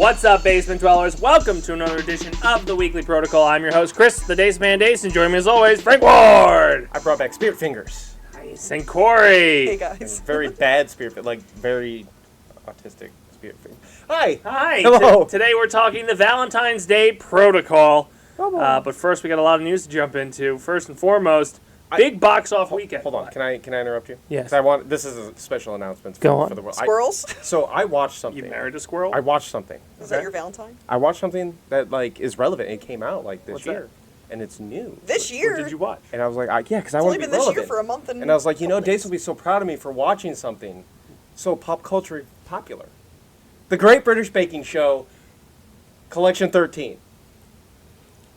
What's up, basement dwellers? Welcome to another edition of the Weekly Protocol. I'm your host, Chris, the Dace Man Dace, and joining me as always, Frank Ward! I brought back Spirit Fingers. Nice, and Cori! Hey, guys. Very bad spirit, like very autistic spirit fingers. Hi! Hi! Hello! Today we're talking the Valentine's Day Protocol. But first we got a lot of news to jump into. First and foremost, big box off weekend. Hold on, can I interrupt you? Yes. This is a special announcement Go on. for the world. Squirrels? So I watched something. You married a squirrel? I watched something. Is that your Valentine? I watched something that is relevant. It came out this What's year. that? And it's new. This year? What did you watch? And I was like, because I It's want only to be been this relevant. year for a month and I was like, couple Dace days. will be so proud of me for watching something so pop culture popular. The Great British Baking Show, Collection 13.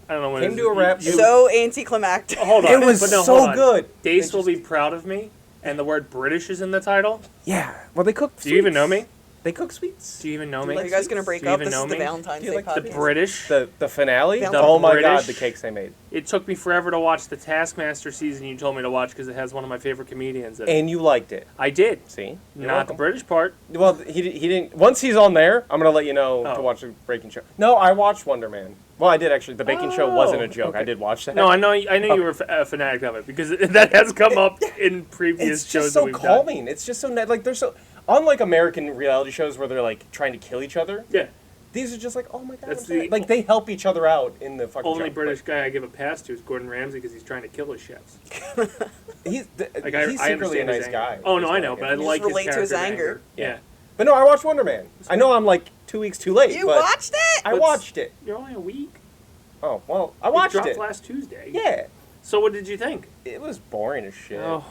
I don't know what Came it is. to a wrap. So anticlimactic. Hold on. It was but no, so hold on. good. Dace It will just- be proud of me, and the word British is in the title. Yeah. Well, they cook sweets. Do you even know me? They cook sweets. Do you even know me? Are you guys going to break Do you up? even This know is the me? Valentine's Do you Day like podcast. The British. The finale? The Oh my British. god, the cakes they made. It took me forever to watch the Taskmaster season you told me to watch because it has one of my favorite comedians in it. And you liked it. I did. See? You're Not the welcome. British part. Well, he didn't. Once he's on there, I'm going to let you know Oh. to watch the Baking Show. No, I watched Wonder Man. Well, I did actually. The Baking Show wasn't a joke. okay. I did watch that. No, I know you were a fanatic of it because that has come up in previous It's shows just that so we've done. calming. It's just so like they're so unlike American reality shows where they're like trying to kill each other. Yeah. These are just like, oh my god, That's I'm sorry. the- Like they help each other out in the fucking Only show. British guy I give a pass to is Gordon Ramsay because he's trying to kill his chefs. He's Like, I he's secretly a understand his nice anger. guy. Oh no, I know, but I You just like his relate to his character's anger. Yeah. But no, I watched Wonder Man. I know I'm like 2 weeks too late. You but watched it? I watched it. You're only a week. Oh well, I watched It dropped it. last Tuesday. Yeah, So what did you think? it was boring as shit. Oh,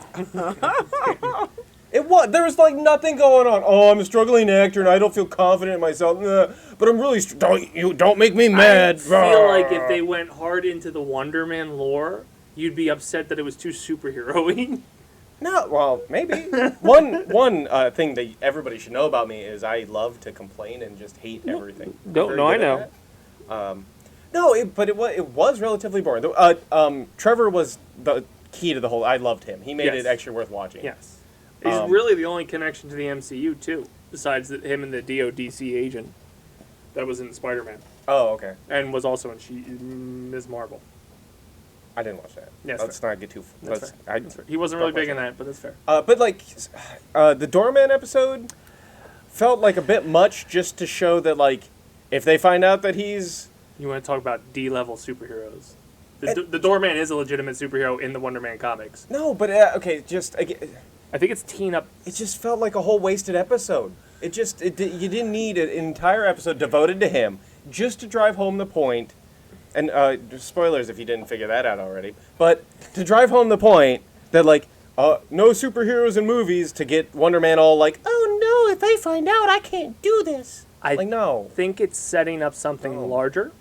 It was. There was like nothing going on. Oh, I'm a struggling actor and I don't feel confident in myself. But I'm really. Don't make me mad. I feel like if they went hard into the Wonder Man lore, you'd be upset that it was too superhero-y. No, well, maybe. one thing that everybody should know about me is I love to complain and just hate everything. I'm No, very no, I good at know. that. But it was relatively boring. Trevor was the key to the whole. I loved him. He made Yes. it extra worth watching. Yes. He's really the only connection to the MCU, too, besides him and the DODC agent that was in Spider-Man Oh, okay. and was also in Ms. Marvel. I didn't watch that. Yes, Let's not get too. That's Let's. fair. That's fair. He wasn't really don't big in watch that, but that's fair. But like, the Doorman episode felt like a bit much just to show that like, if they find out that he's You want to talk about D-level superheroes. The Doorman is a legitimate superhero in the Wonder Man comics. no, but okay, just I think it's Teen Up. it just felt like a whole wasted episode. You didn't need an entire episode devoted to him just to drive home the point. And spoilers if you didn't figure that out already. But to drive home the point that like no superheroes in movies to get Wonder Man all like, oh no, if they find out I can't do this. I Like no. think it's setting up something No. larger.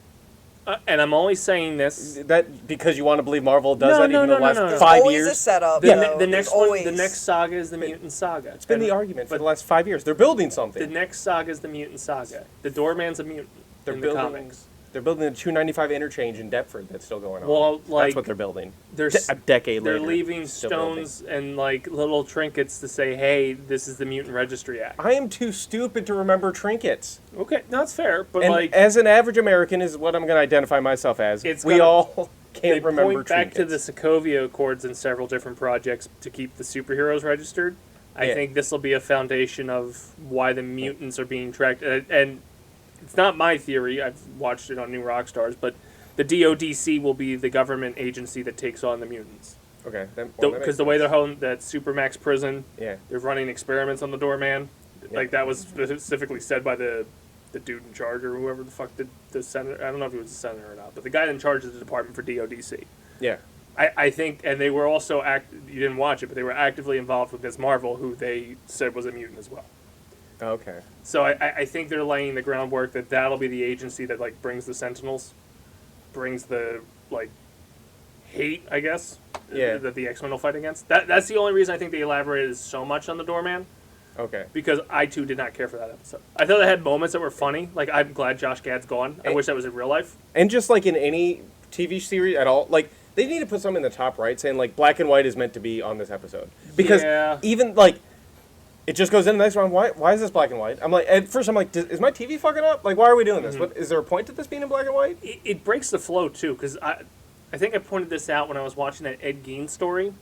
And I'm only saying this. That because you want to believe Marvel does No, that no, even no, the last no, no. There's 5 always years. a setup. The, Yeah. though. the There's next one, always... the next saga is the Mutant Saga. It's been the argument for but the last 5 years. They're building the something. next saga is the Mutant Saga. The Doorman's a mutant They're in building. the comics. They're building a 295 interchange in Deptford that's still going on. Well, like that's what they're building. they're A decade they're later. leaving still building. stones and like little trinkets to say, "Hey, this is the Mutant Registry Act." I am too stupid to remember trinkets. Okay, that's fair, but And like as an average American is what I'm going to identify myself as. It's We gotta- all they can't remember point back trinkets. to the Sokovia Accords in several different projects to keep the superheroes registered. I Yeah. think this will be a foundation of why the mutants are being tracked. And it's not my theory. I've watched it on New Rockstars, but the DODC will be the government agency that takes on the mutants. Okay. Because the way they're holding that Supermax prison, Yeah. they're running experiments on the Doorman. Yeah. Like that was specifically said by the dude in charge or whoever the fuck did the senator. I don't know if he was a senator or not, but the guy in charge of the department for DODC. Yeah. I think, and they were also you didn't watch it, but they were actively involved with Ms. Marvel, who they said was a mutant as well. Okay. So I think they're laying the groundwork that that'll be the agency that like brings the Sentinels, brings the like hate, I guess, Yeah. that the X-Men will fight against. That's the only reason I think they elaborated so much on the Doorman. Okay. Because I too did not care for that episode. I thought it had moments that were funny. Like I'm glad Josh Gad's gone. I wish that was in real life. And just like in any TV series at all, like they need to put something in the top right saying like black and white is meant to be on this episode because Yeah. even like it just goes in the next round. Why is this black and white? I'm like, at first I'm like, is my TV fucking up? Like, why are we doing this? What is there a point to this being in black and white? It breaks the flow too, because I think I pointed this out when I was watching that Ed Gein story.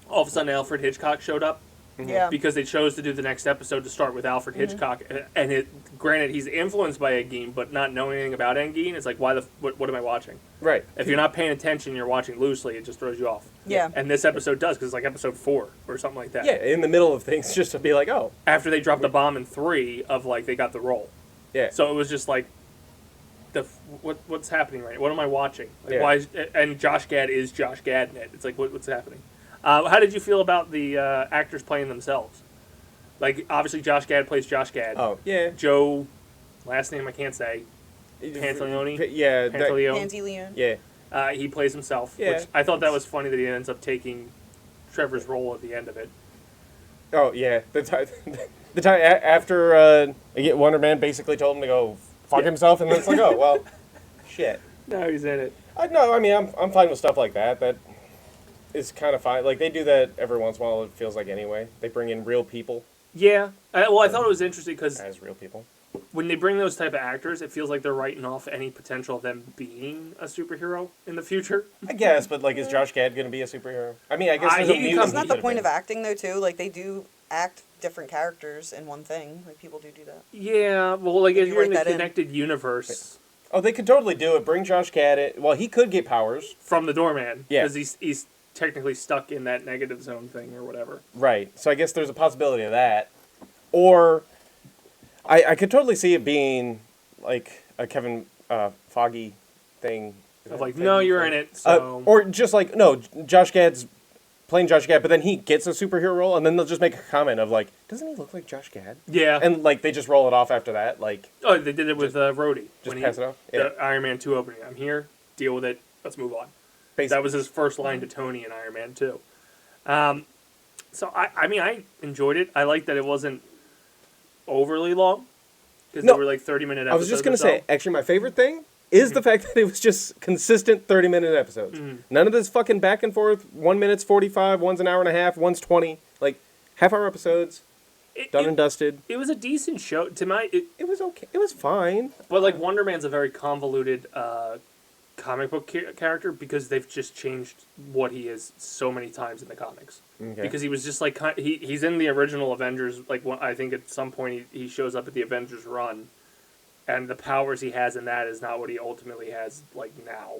All of a sudden, Alfred Hitchcock showed up. Yeah. Because they chose to do the next episode to start with Alfred Hitchcock, and granted he's influenced by Ed Gein, but not knowing anything about Ed Gein, it's like what am I watching? Right. If you're not paying attention, you're watching loosely, it just throws you off. Yeah. And this episode does, because it's like episode 4 or something like that. Yeah, in the middle of things, just to be like, oh. After they dropped the bomb in 3 of like they got the role. Yeah. So it was just like, what's happening right now? What am I watching? Like, Yeah. why is, and Josh Gad is Josh Gad in it. It's like what's happening? How did you feel about the actors playing themselves? Like, obviously, Josh Gad plays Josh Gad. Oh, yeah. Joe, last name I can't say. Pantaleone? Yeah. Pantaleone. Panty Yeah. He plays himself. Yeah. Which I thought that was funny that he ends up taking Trevor's role at the end of it. Oh, yeah. The time after Wonder Man basically told him to go fuck himself, and then it's like, oh, well, shit. Now he's in it. No, I mean, I'm fine with stuff like that. That is kind of fine. Like, they do that every once in a while, it feels like, anyway. They bring in real people Yeah. Well, I thought it was interesting because as real people. when they bring those type of actors, it feels like they're writing off any potential of them being a superhero in the future. I guess, but, like, is Josh Gad going to be a superhero? I mean, I guess there's he a mutant. becomes- Isn't that he the could've point been. of acting, though, too? Like, they do act different characters in one thing. Like, people do that. Yeah, well, like, if You you're in write the that in. connected universe Oh, they could totally do it. Bring Josh Gad in. Well, he could get powers. from the doorman, Yeah. because he's technically stuck in that negative zone thing or whatever. Right. So I guess there's a possibility of that. Or I could totally see it being like a Kevin Foggy thing. Of like, no, you're in it, so... Or just like, no, Josh Gad's playing Josh Gad, but then he gets a superhero role, and then they'll just make a comment of like, doesn't he look like Josh Gad? yeah. And like they just roll it off after that, like Oh, they did it with Rhodey. just when pass it off. Yeah. The Iron Man 2 opening. I'm here, deal with it, let's move on. Basically. That was his first line to Tony in Iron Man 2. So, I mean, I enjoyed it. I liked that it wasn't overly long, because No, they were like 30-minute episodes. I was just gonna say, actually, my favorite thing is the fact that it was just consistent 30-minute episodes. None of this fucking back and forth. 1 minute's 45, one's an hour and a half, one's 20. Like half-hour episodes, done and dusted. It was a decent show. To my... It was okay. It was fine. But like Wonder Man's a very convoluted comic book character because they've just changed what he is so many times in the comics. Okay. Because he was just like he's in the original Avengers. Like I think at some point he shows up at the Avengers run, and the powers he has in that is not what he ultimately has like now.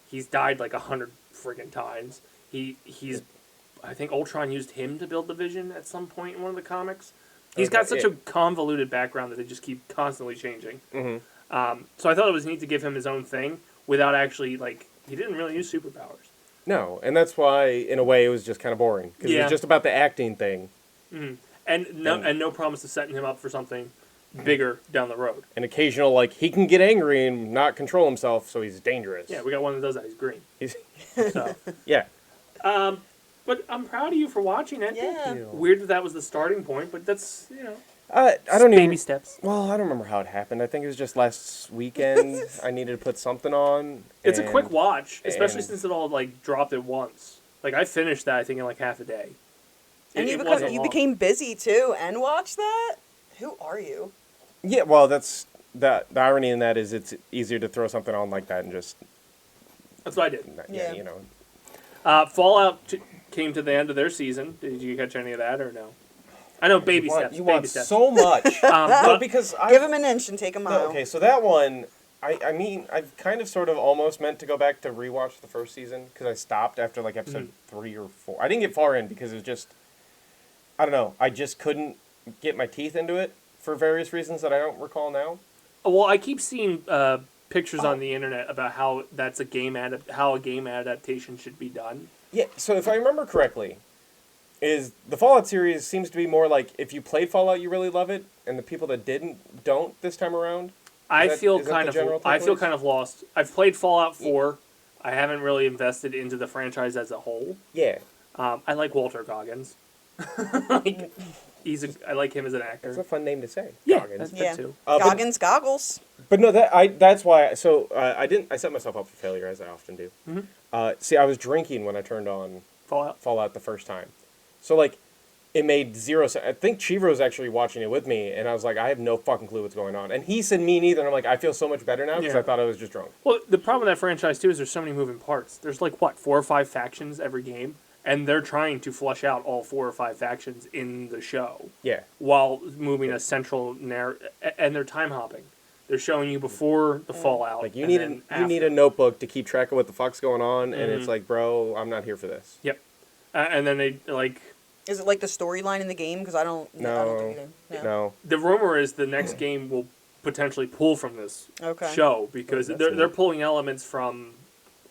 He's died like 100 friggin' times. He's I think Ultron used him to build the Vision at some point in one of the comics. He's got such a convoluted background that they just keep constantly changing. Mm-hmm. So I thought it was neat to give him his own thing without actually, like, he didn't really use superpowers. No, and that's why, in a way, it was just kind of boring. Because it Yeah. was just about the acting thing. And no promise of setting him up for something bigger down the road. An occasional, like, he can get angry and not control himself, so he's dangerous. Yeah, we got one that does that. He's green. He's, So, yeah. but I'm proud of you for watching it. Yeah. Weird that was the starting point, but that's, I don't baby even... steps. Well, I don't remember how it happened. I think it was just last weekend. I needed to put something on. It's a and- quick watch, especially and- since it all, like, dropped at once. Like, I finished that, I think, in, like, half a day. And It you wasn't long. became busy, too, and watched that? Who are you? Yeah, well, that's... The irony in that is it's easier to throw something on like that and just... That's what I did. Yeah. You know. Fallout came to the end of their season. Did you catch any of that or no? I know baby steps. You baby want steps. so much. No, but- because I... Give him an inch and take a mile. No, okay, so that one, I mean, I've kind of sort of almost meant to go back to rewatch the first season because I stopped after like episode 3 or 4. I didn't get far in because it was just, I don't know, I just couldn't get my teeth into it for various reasons that I don't recall now. Well, I keep seeing pictures on the internet about how that's a game how a game adaptation should be done. Yeah, so if I remember correctly, is the Fallout series seems to be more like if you played Fallout, you really love it, and the people that don't this time around. I that- feel is that kind the of general I feel takeaways? kind of lost. I've played Fallout 4. I haven't really invested into the franchise as a whole. Yeah, I like Walter Goggins. Like, I like him as an actor. that's a fun name to say. Yeah, Goggins. that's Yeah. good too. But- Goggins goggles. But no, that's why. So I set myself up for failure as I often do. Mm-hmm. See, I was drinking when I turned on Fallout. Fallout the first time, so like it made zero sense. I think Chivo's actually watching it with me, and I was like, I have no fucking clue what's going on. And he said me neither, and I'm like, I feel so much better now because Yeah. I thought I was just drunk. Well, the problem with that franchise, too, is there's so many moving parts. There's, like, 4 or 5 factions every game, and they're trying to flush out all 4 or 5 factions in the show Yeah. while moving a central narrative, and they're time hopping. They're showing you before the fallout. Like, you and need then you need after. a notebook to keep track of what the fuck's going on, and it's like, bro, I'm not here for this. Yep. And then they, like... Is it like the storyline in the game? Because I don't do No. either. No. The rumor is the next game will potentially pull from this Okay. show because Oh, that's they're neat. pulling elements from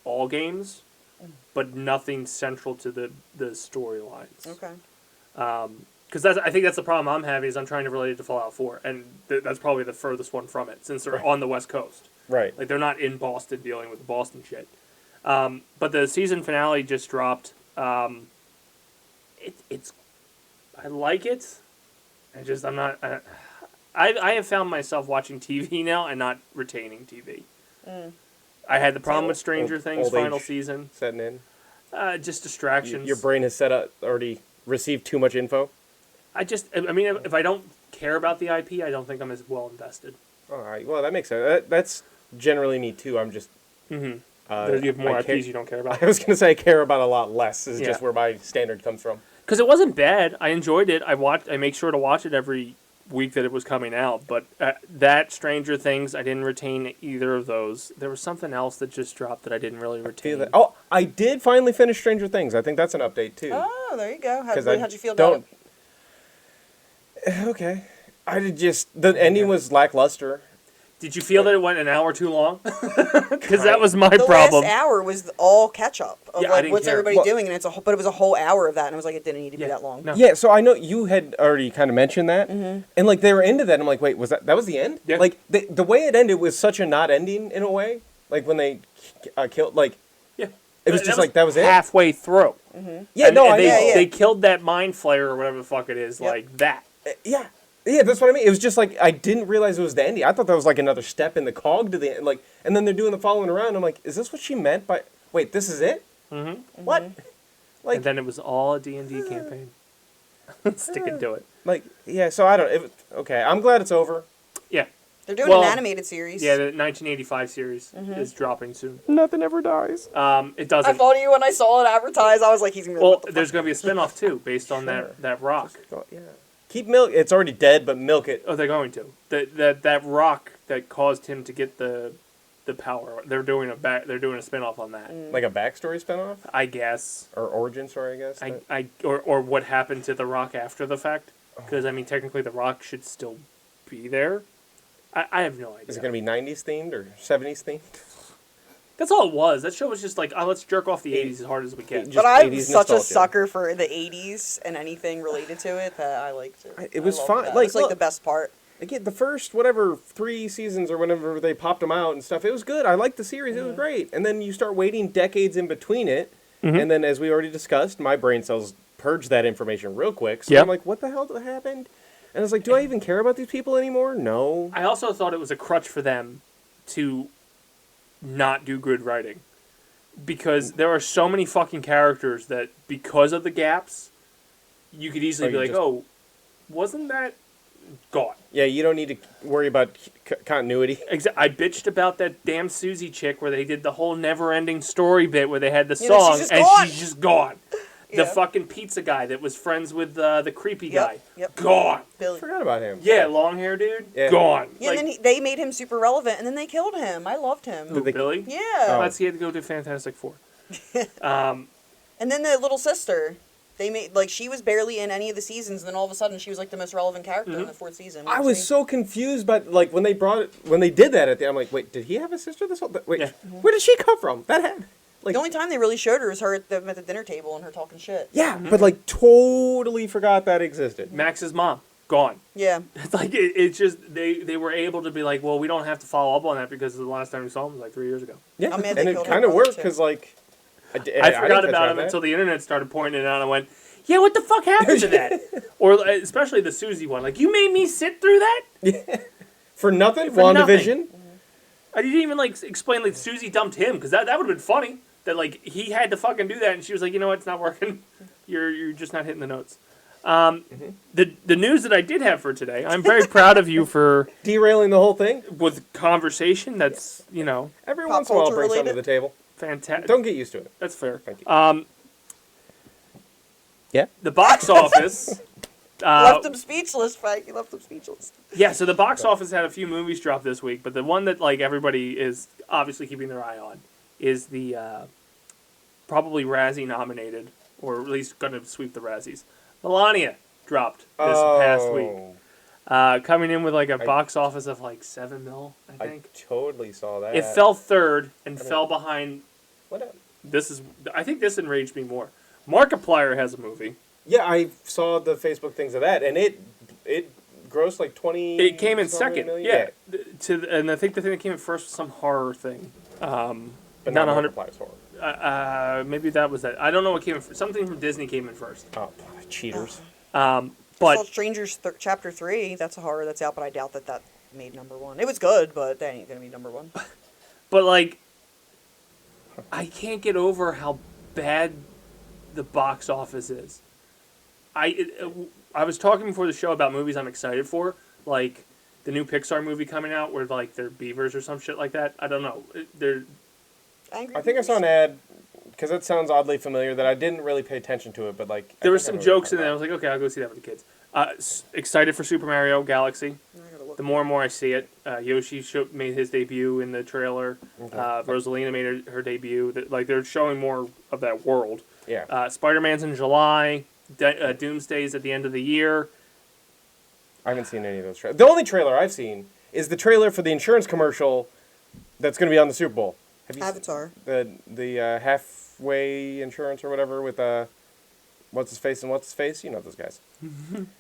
all games, but nothing central to the storylines. Okay. Because I think that's the problem I'm having is I'm trying to relate it to Fallout 4, and that's probably the furthest one from it since they're Right. on the West Coast. Right. Like they're not in Boston dealing with the Boston shit. But the season finale just dropped. It's I like it. I'm not. I have found myself watching TV now and not retaining TV. I had the problem with Stranger Things old final age season. Setting in. Just distractions. Your brain has already received too much info. I mean, if I don't care about the IP, I don't think I'm as well invested. All right. Well, that makes sense. That's generally me too. I'm just. You have more I IPs you don't care about. I was gonna say I care about a lot less. Is Yeah. just where my standard comes from. Because it wasn't bad. I enjoyed it. I make sure to watch it every week that it was coming out. But that Stranger Things, I didn't retain either of those. There was something else that just dropped that I didn't really retain. Oh, I did finally finish Stranger Things. I think that's an update too. Oh, there you go. 'Cause I How'd you feel about it? Okay. The ending was lackluster. Did you feel that it went an hour too long? Because that was my The problem. last hour was all catch up of Yeah, I like didn't what's care. everybody Well- doing, and but it was a whole hour of that, and I was like, it didn't need to be that long. No. Yeah, so I know you had already kind of mentioned that, and like they were into that. I'm like, wait, was that was the end? Yeah. Like the way it ended was such a not ending in a way. Like when they killed, like Yeah. it was just like that was it. Halfway through. Yeah, And- no, and I they, know. yeah. they killed that mind flayer or whatever the fuck it is, Yep. like that. Yeah. Yeah, that's what I mean. It was just like I didn't realize it was the ending. I thought that was like another step in the cog to the end. Like, and then they're doing the following around. I'm like, is this what she meant by? Wait, this is it? Mm-hmm. What? Like, And then it was all a D&D campaign. Sticking to it. like, yeah. So I don't. Okay, I'm glad it's over. Yeah. They're doing Well, an animated series. Yeah, the 1985 series is dropping soon. Nothing ever dies. It I doesn't. thought of you when I saw it advertised. I was like, he's gonna be like, Well, what the there's going to be a spin-off too, based on that rock. Yeah. Keep milk. It's already dead, but milk it. Oh, they're going to. That rock that caused him to get the power. They're doing a spin-off on that. Like a backstory spinoff I guess. or origin story, I guess. Or what happened to the rock after the fact? Because I mean, technically, the rock should still be there. I have no idea. Is it going to be 90s themed or 70s themed? That's all it was. That show was just like, oh, let's jerk off the 80s as hard as we can. Just But I'm 80s such a nostalgia. sucker for the 80s and anything related to it that I liked it. It was I loved fun. that. Like, It was like look- the best part. Again, the first, 3 seasons or whenever they popped them out and stuff, it was good. I liked the series. It was great. And then you start waiting decades in between it. And then, as we already discussed, my brain cells purge that information real quick. So Yep. I'm like, what the hell happened? And I was like, do I even care about these people anymore? No. I also thought it was a crutch for them to not do good writing. Because there are so many fucking characters that, because of the gaps, you could easily be you like, just- oh, wasn't that gone? Yeah, you don't need to worry about continuity. I bitched about that damn Susie chick where they did the whole never-ending story bit where they had the Yeah, but song she's just and gone. she's just gone. The Yeah. fucking pizza guy that was friends with the creepy guy, Yep. gone. I Billy. forgot about him. Yeah, long hair dude, Yeah. gone. Yeah, Like, and then they made him super relevant, and then they killed him. I loved him. who, they- Billy? Yeah. That's he had to go to Fantastic Four. And then the little sister, they made she was barely in any of the seasons, and then all of a sudden she was like the most relevant character in the 4th season. I was so confused, but like when they did that at the end, I'm like, wait, did he have a sister this whole? Wait, Yeah. where did she come from? That had like the only time they really showed her was her at the dinner table and her talking shit. yeah, but like totally forgot that existed. Max's mom, gone. Yeah. It's like it's just they were able to be like, well, we don't have to follow up on that because the last time we saw him was like 3 years ago. Yeah, I'm mad and they it killed her kind of brother, worked too. because like I didn't forgot catch about on him that. until the internet started pointing it out and went, yeah, what the fuck happened to that? Or especially the Susie one, like, you made me sit through that? for nothing. For WandaVision. I didn't even like explain like Susie dumped him because that would have been funny. That like he had to fucking do that, and she was like, you know what, it's not working. You're just not hitting the notes. The news that I did have for today, I'm very proud of you for Derailing the whole thing? with conversation. That's Every Pop once in a while, culture bring something to related? the table. fantastic. Don't get used to it. That's fair. Thank you. Yeah? The box office. Left him speechless, Frank. You left him speechless. Yeah, so the box office had a few movies drop this week, but the one that like everybody is obviously keeping their eye on is the probably Razzie nominated, or at least going to sweep the Razzies. Melania dropped this past week, coming in with like a box office of like 7 mil, I think. I totally saw that. It fell third and fell behind. What? I think this enraged me more. Markiplier has a movie. Yeah, I saw the Facebook things of that, and it grossed like 20. It came in second. Million. Yeah. And I think the thing that came in first was some horror thing. But not not 100. Markiplier's horror. Maybe that was that. I don't know what came in first. Something from Disney came in first. Oh, cheaters. I But saw Strangers Chapter 3. That's a horror that's out, but I doubt that made number one. It was good, but that ain't going to be number one. But like, I can't get over how bad the box office is. I was talking before the show about movies I'm excited for, like the new Pixar movie coming out where like they're beavers or some shit like that. I don't know. Angry I think I Birds? saw an ad, because that sounds oddly familiar, that I didn't really pay attention to it, but like... There were some jokes in there. I was like, okay, I'll go see that with the kids. Excited for Super Mario Galaxy. I gotta look. The more and more I see it, Yoshi made his debut in the trailer. Okay. Rosalina made her debut. Like they're showing more of that world. Yeah. Spider-Man's in July. Doomsday's at the end of the year. I haven't seen any of those trailers. The only trailer I've seen is the trailer for the insurance commercial that's going to be on the Super Bowl. Have you Avatar. The halfway insurance or whatever with what's his face and what's his face? You know those guys.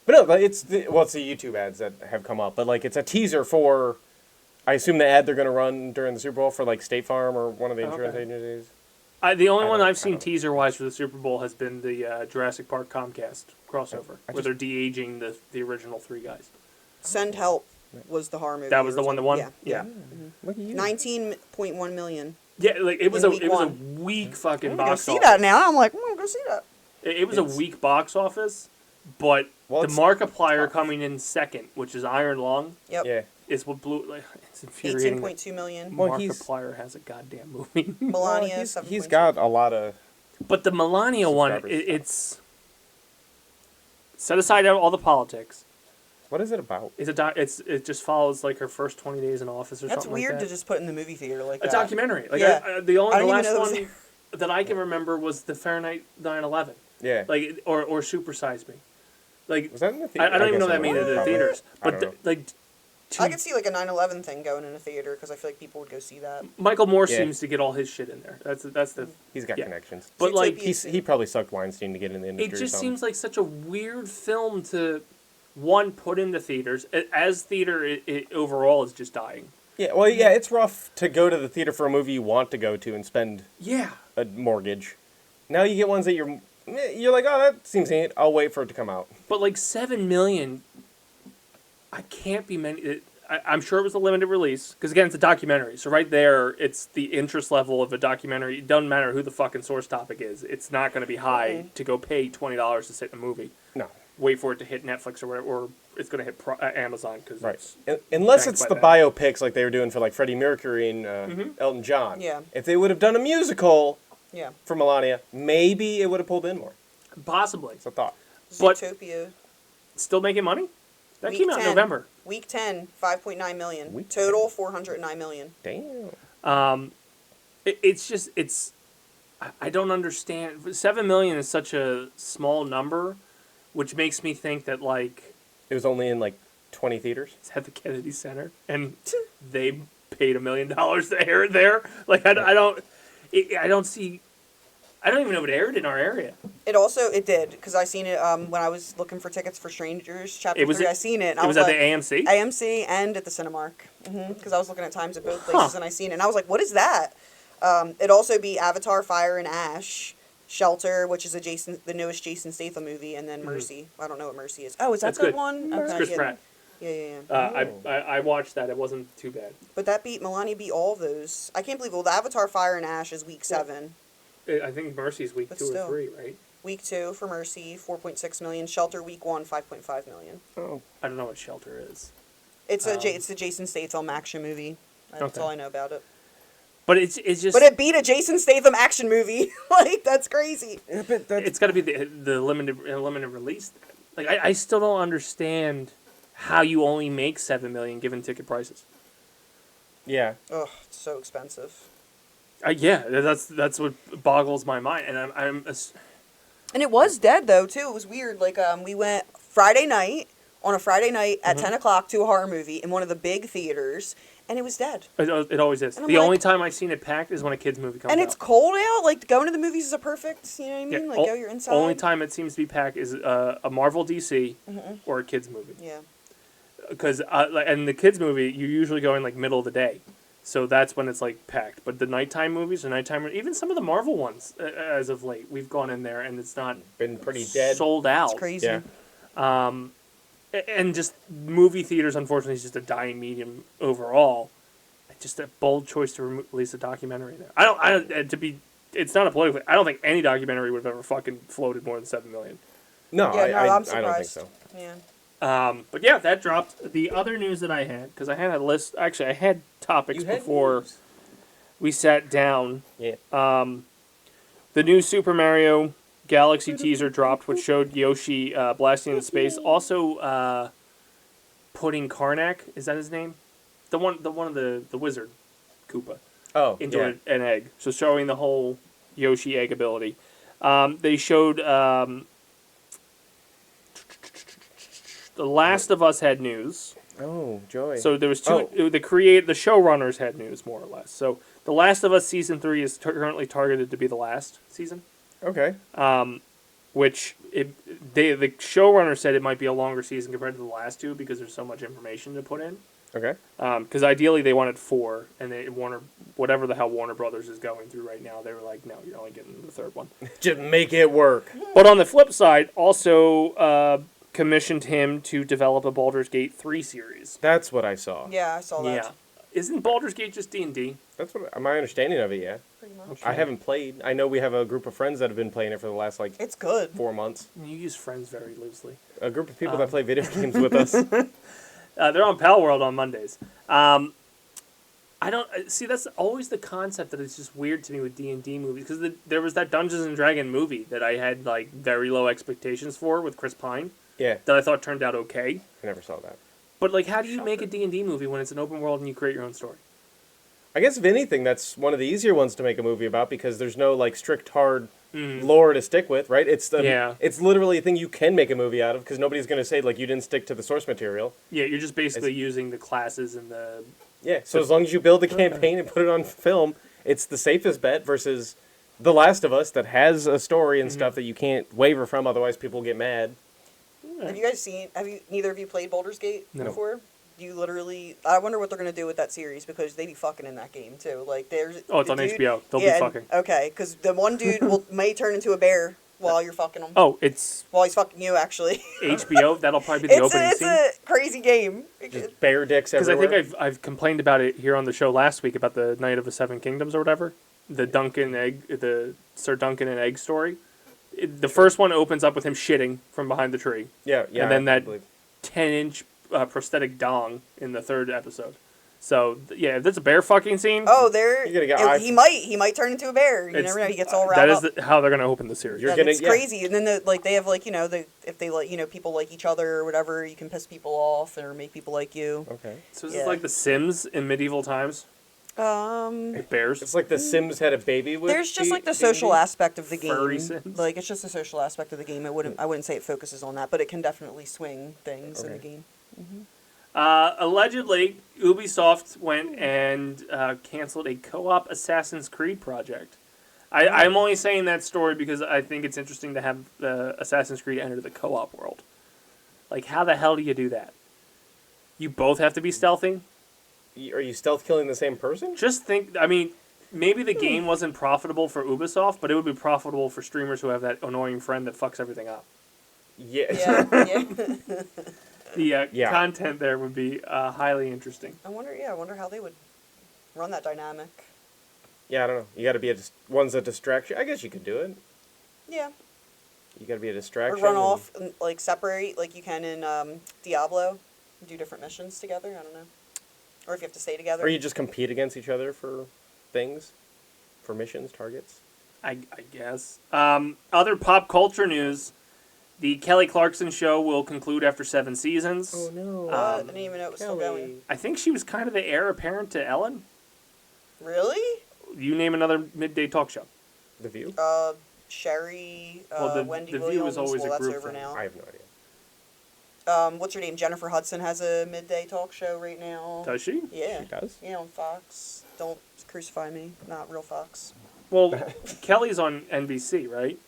But no, it's the YouTube ads that have come up. But like it's a teaser for, I assume the ad they're going to run during the Super Bowl for like State Farm or one of the insurance agencies. The only one I've I seen don't- teaser-wise for the Super Bowl has been the Jurassic Park Comcast crossover, where they're de-aging the original three guys. Send Help was the horror movie. That was the one that won? Yeah. Yeah. Look at you. 19.1 million. Yeah, like it was In a week it was a one. weak fucking I'm gonna go box see office. that now. I'm like, I'm gonna go see that. It was a weak box office, but Well, the it's Markiplier tough. coming in second, which is Iron Lung, Yep. Yeah. is what blew. Like, it's infuriating. 18.2 million. Well, he's- Markiplier has a goddamn movie. Melania, Well, 7.2. he's got a lot of... But the Melania one, Subscribers. it's set aside all the politics. What is it about? It just follows like her first 20 days in office or That's something weird like to that. just put in the movie theater like A that. documentary. Like Yeah. the I didn't even last know that was one that I can remember was the Fahrenheit 9/11. Yeah. Like or Super Size Me. Like Was that in the theater? I don't even guess know that it made was, it to the probably. theaters. I But don't know. like I could see like a 9/11 thing going in a theater because I feel like people would go see that. Michael Moore Yeah. seems to get all his shit in there. That's the He's got Yeah. connections. but like Zootopia. He probably sucked Weinstein to get in the it industry. just or something. seems like such a weird film to put into theaters. As theater it overall is just dying. Yeah, well, yeah, it's rough to go to the theater for a movie you want to go to and spend Yeah. a mortgage. Now you get ones that you're like, oh, that seems neat. I'll wait for it to come out. But like 7 million, I can't be many. I'm sure it was a limited release because again, it's a documentary. So right there, it's the interest level of a documentary. It doesn't matter who the fucking source topic is. It's not going to be high to go pay $20 to sit in a movie. No, Wait for it to hit Netflix or whatever, or it's going to hit Amazon because right. it's Unless backed it's by the that. biopics like they were doing for like Freddie Mercury and Elton John. Yeah. If they would have done a musical Yeah. for Melania, maybe it would have pulled in more. possibly It's a thought. But- Zootopia. still making money. That Week came out in 10. November. Week 10, 5.9 million. Week Total 409 million. Damn. It's I don't understand. 7 million is such a small number, which makes me think that like It was only in like 20 theaters. it's at the Kennedy Center and they paid $1 million to air it there. Like I don't see. I don't even know if it aired in our area. It did, because I seen it when I was looking for tickets for Strangers Chapter It was 3. at- I seen it. And I It was was at like, the AMC. AMC and at the Cinemark. Because I was looking at times at both places and I seen it. And I was like, what is that? It'd also be Avatar, Fire and Ash, Shelter, which is the newest Jason Statham movie, and then Mercy. I don't know what Mercy is. Oh, is that That's the good. one? It's Okay, Chris yeah. Pratt. Yeah. I watched that. It wasn't too bad. But Melania beat all of those. I can't believe, the Avatar, Fire and Ash is week 7. I think Mercy's week But 2 still. or 3, right? Week 2 for Mercy, 4.6 million. Shelter Week 1, 5.5 million. Oh, I don't know what Shelter is. It's a Jason Statham action movie. That's all I know about it. But it's just. But it beat a Jason Statham action movie. Like, that's crazy. yeah, but that's, It's got to be the limited release. Like I still don't understand how you only make 7 million given ticket prices. yeah. Ugh, it's so expensive. Yeah, that's what boggles my mind, and I'm And it was dead, though, too. It was weird. Like, we went on a Friday night at 10 o'clock to a horror movie in one of the big theaters, and it was dead. it always is. And I'm The only like- time I've seen it packed is when a kids movie comes And out. it's cold out. Like, going to the movies is a perfect, you know what I mean? Yeah, Like, go, you're inside. Only time it seems to be packed is a Marvel DC or a kids movie. Yeah. Because and the kids movie you usually go in like middle of the day, so that's when it's like packed. But the nighttime movies, even some of the Marvel ones, as of late, we've gone in there and it's not Been pretty dead. sold out. It's crazy. Yeah. And just movie theaters, unfortunately, is just a dying medium overall. Just a bold choice to release a documentary there. I don't. To be, it's not a political. I don't think any documentary would have ever fucking floated more than 7 million. No, Yeah, no, I I'm don't think surprised. so. Yeah. But yeah, that dropped. The other news that I had, because I had a list. Actually, I had topics You had before news. we sat down. Yeah. The new Super Mario Galaxy teaser dropped, which showed Yoshi blasting into space. Also, putting Karnak, is that his name? The one of the wizard, Koopa, Oh, into yeah. an egg. So showing the whole Yoshi egg ability. They showed The Last of Us had news. Oh, joy. So there was two. Oh. The showrunners had news more or less. So The Last of Us season 3 is currently targeted to be the last season. Okay. Which the showrunner said it might be a longer season compared to the last two because there's so much information to put in. Okay. Because ideally they wanted 4, and whatever the hell Warner Brothers is going through right now, they were like, no, you're only getting the 3rd one. Just make it work. But on the flip side, also commissioned him to develop a Baldur's Gate 3 series. That's what I saw. Yeah, I saw that. Yeah, isn't Baldur's Gate just D&D? That's what my understanding of it. Yeah. Pretty much. Okay. I haven't played. I know we have a group of friends that have been playing it for the last It's good. 4 months. You use friends very loosely. A group of people that play video games with us. They're on Pal World on Mondays. I don't see. That's always the concept that is just weird to me with D&D movies because there was that Dungeons and Dragon movie that I had like very low expectations for with Chris Pine Yeah, that I thought turned out okay. I never saw that. But like, how do you make a D&D movie when it's an open world and you create your own story? I guess if anything, that's one of the easier ones to make a movie about because there's no like strict hard lore to stick with, right? It's it's literally a thing you can make a movie out of because nobody's going to say like you didn't stick to the source material. Yeah, you're just basically using the classes and the. Yeah, so as long as you build the campaign and put it on film, it's the safest bet versus The Last of Us that has a story and stuff that you can't waver from, otherwise people get mad. Have you guys neither of you played Baldur's Gate No. before? You literally, I wonder what they're going to do with that series because they be fucking in that game too. Like there's. Oh, it's the on dude- HBO. They'll be yeah, fucking. Okay, because the one dude may turn into a bear while you're fucking him. Oh, it's While he's fucking you, actually. HBO. That'll probably be the opening it's scene. a crazy game. Just bear dicks Because I everywhere. think I've complained about it here on the show last week about the Night of the Seven Kingdoms or whatever, the Sir Duncan and Egg story. The first one opens up with him shitting from behind the tree, yeah, and then I that believe. 10-inch prosthetic dong in the 3rd episode. So yeah, if there's a bear fucking scene, Oh, You're gonna get he might turn into a bear. You it's- never know. He gets all that riled is up. how they're gonna open the series. You're Yeah, gonna- it's yeah. crazy. And then they have like if they like people like each other or whatever, you can piss people off or make people like you. Okay. So this Yeah. is like The Sims in medieval times. With bears. It's like The Sims had a baby with There's just like the D&D. social aspect of the Furry game. Sims? Like it's just the social aspect of the game. I wouldn't say it focuses on that, but it can definitely swing things in the Okay. game. Allegedly, Ubisoft went and canceled a co-op Assassin's Creed project. I'm only saying that story because I think it's interesting to have Assassin's Creed enter the co-op world. Like, how the hell do you do that? You both have to be stealthing? Are you stealth killing the same person? Just think, I mean, maybe the game wasn't profitable for Ubisoft, but it would be profitable for streamers who have that annoying friend that fucks everything up. Yeah. Yeah, yeah. The content there would be highly interesting. I wonder how they would run that dynamic. Yeah, I don't know. You got to be one's that distract you. I guess you could do it. Yeah. You gotta be a Or distraction. run off and like separate like you can in Diablo, and do different missions together. I don't know. Or if you have to stay together. Or you just compete against each other for things, for missions, targets. I guess. Other pop culture news. The Kelly Clarkson show will conclude after 7 seasons. Oh no! What? I didn't even know it was still going. I think she was kind of the heir apparent to Ellen. Really? You name another midday talk show. The View. Sherry, Well, Wendy The View Williams. is always a that's group over thing. now. I have no idea. What's her name? Jennifer Hudson has a midday talk show right now. Does she? Yeah. She does. Yeah, on Fox. Don't crucify me. Not real Fox. Well, Kelly's on NBC, right?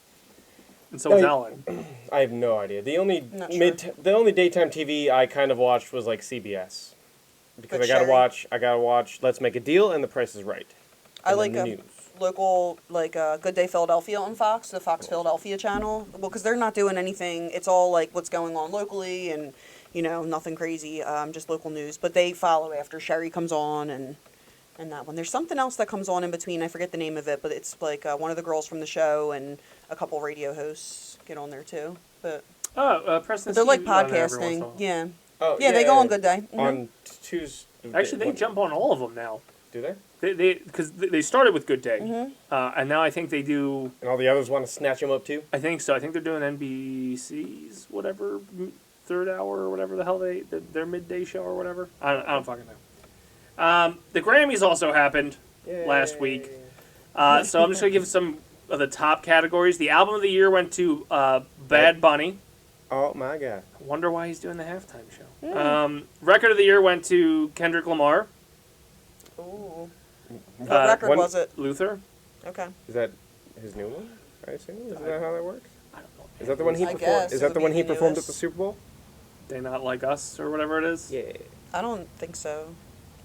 And so is Yeah. Ellen. I have no idea. The only Not sure. the only daytime TV I kind of watched was like CBS, because But I gotta Sherry? watch Let's Make a Deal and The Price is Right. I And like then the news. local, like Good Day Philadelphia on Fox, the Fox Philadelphia channel. Well, because they're not doing anything. It's all like what's going on locally and, nothing crazy, just local news. But they follow after Sherry comes on and that one. There's something else that comes on in between. I forget the name of it, but it's like one of the girls from the show and a couple radio hosts get on there too. But Preston. they're like Steve's on there every once in a podcasting. while. Yeah. Oh, Yeah, they go on Good Day. Mhm. On Tuesday. Actually, they jump on all of them now. Do they? Because they started with Good Day, Mm-hmm. and now I think they do. And all the others want to snatch them up too. I think so. I think they're doing NBC's whatever third hour or whatever the hell their midday show or whatever. I don't fucking know. The Grammys also happened last week, so I'm just gonna give some of the top categories. The album of the year went to Bad Bunny. Oh my god. I wonder why he's doing the halftime show. Record of the year went to Kendrick Lamar. Ooh. What record was it? Luther. Okay. Is that his new one? I assume. Is that how that works? I don't know. Is that the one he I performed? guess Is it that would the be one he the performed at newest. the Super Bowl? They Not Like Us or whatever it is. Yeah. I don't think so.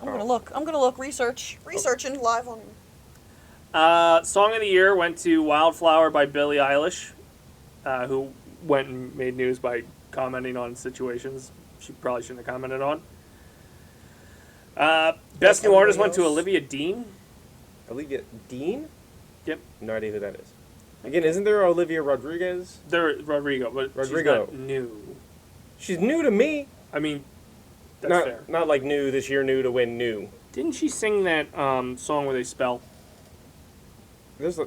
I'm Oh. gonna look. I'm gonna look. Researching live on. Song of the year went to Wildflower by Billie Eilish, who went and made news by commenting on situations she probably shouldn't have commented on. Best New Artist went to Olivia Dean. Olivia Dean? Yep. No idea who that is. Again, isn't there Olivia Rodriguez? They're Rodrigo, but Rodrigo. she's not new. She's new to me. I mean, that's fair. Not like new this year, new to win new. Didn't she sing that song where they spell? There's the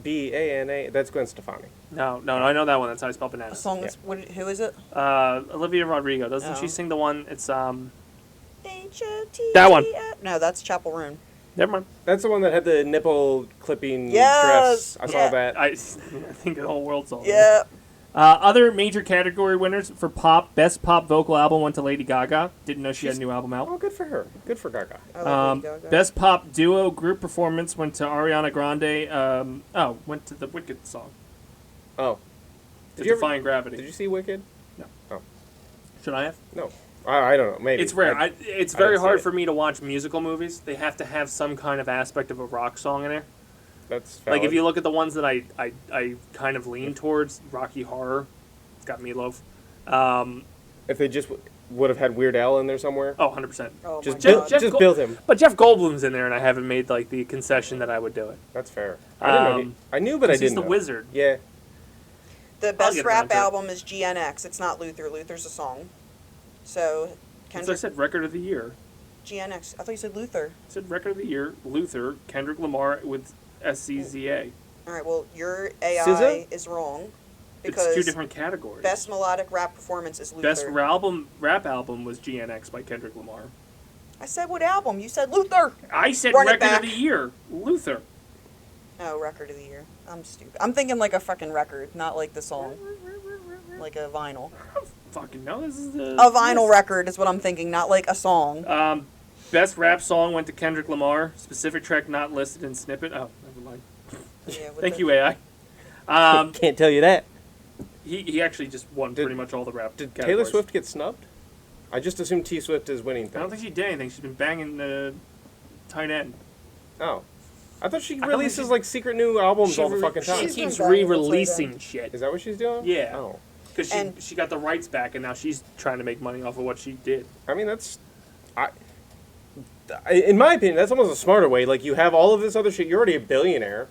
B-A-N-A. That's Gwen Stefani. No, I know that one. That's how I spell A banana. song that's who is it? Olivia Rodrigo. Doesn't she Oh. sing the one? It's H-O-T-T-I. That one. No, that's Chapel Room. Never mind. That's the one that had the nipple clipping Yes! dress. I saw Yeah. that. I think the whole world saw that. Yeah. Other major category winners for pop, best pop vocal album went to Lady Gaga. Didn't know she had a She's- new album out. Oh, good for her. Good for Gaga. I love Lady Gaga. Best pop duo group performance went to Ariana Grande. Went to the Wicked song. Oh. To Did you ever- Defying Gravity. Did you see Wicked? Should I have? No. I don't know. Maybe. It's rare. It's I very didn't see hard it. for me to watch musical movies. They have to have some kind of aspect of a rock song in there. That's Like if valid. you look at the ones that I kind of lean towards, Rocky Horror, it's got Meatloaf. If they just would have had Weird Al in there somewhere. Oh, 100%. Oh Just my build, God. Jeff just Gold- build him. But Jeff Goldblum's in there, and I haven't made like the concession that I would do it. That's fair. I didn't know. I knew, but I 'Cause he's didn't. the know. wizard. Yeah. The I'll best get around rap to it. album is GNX. It's not Luther. Luther's a song. So, As I Kendrick. said, record of the year. GNX. I thought you said Luther. I said record of the year, Luther, Kendrick Lamar with SCZA. All right. Well, your AI SZA? is wrong. It's Because two different categories. best melodic rap performance is Luther. Best rap album was GNX by Kendrick Lamar. I said what album? You said Luther. I said Run it record of back. the year, Luther. Oh, record of the year. I'm stupid. I'm thinking like a fucking record, not like the song. Like a vinyl. Fucking no, this is the A vinyl record is what I'm thinking, not like a song. Best rap song went to Kendrick Lamar. Specific track not listed in snippet. Oh, never mind. Yeah, with Thank the- you, AI. Can't tell you that. He actually just won Did- pretty much all the rap. Did categories. Taylor Swift get snubbed? I just assumed T Swift is winning I don't things. think she did anything. She's been banging the tight end. Oh. I thought she don't think releases she- like secret new albums She all the re- fucking time. She She's been keeps banging the tight re-releasing end. shit. Is that what she's doing? Yeah. Oh. Because And- she got the rights back, and now she's trying to make money off of what she did. I mean, in my opinion, that's almost a smarter way. Like, you have all of this other shit. You're already a billionaire.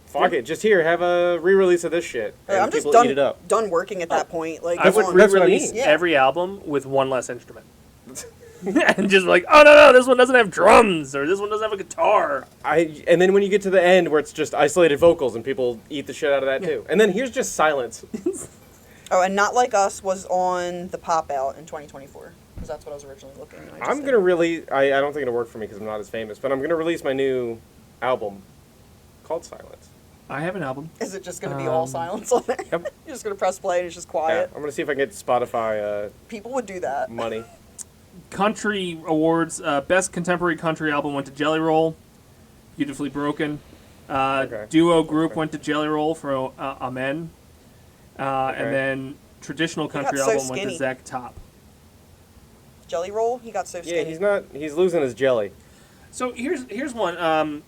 fuck it, just here, have a re-release of this shit, and I'm just people eat it up. done working at that point. Like, I would that's what I re-release mean. Yeah. every album with one less instrument. And just like, oh no, this one doesn't have drums, or this one doesn't have a guitar. And then when you get to the end where it's just isolated vocals and people eat the shit out of that too. And then here's just silence. Oh, and Not Like Us was on the pop out in 2024 because that's what I was originally looking. And I'm going to really, I don't think it'll work for me because I'm not as famous, but I'm going to release my new album called Silence. I have an album. Is it just going to be all silence on there? Yep. You're just going to press play and it's just Yeah, quiet. I'm going to see if I can get Spotify People would do that. money. Country awards. Best contemporary country album went to Jelly Roll. Beautifully Broken. Okay. Duo group went to Jelly Roll for Amen. And then traditional country got so album went to skinny. Zach Top. Jelly Roll, he got so skinny. Yeah, he's losing his jelly. So here's one.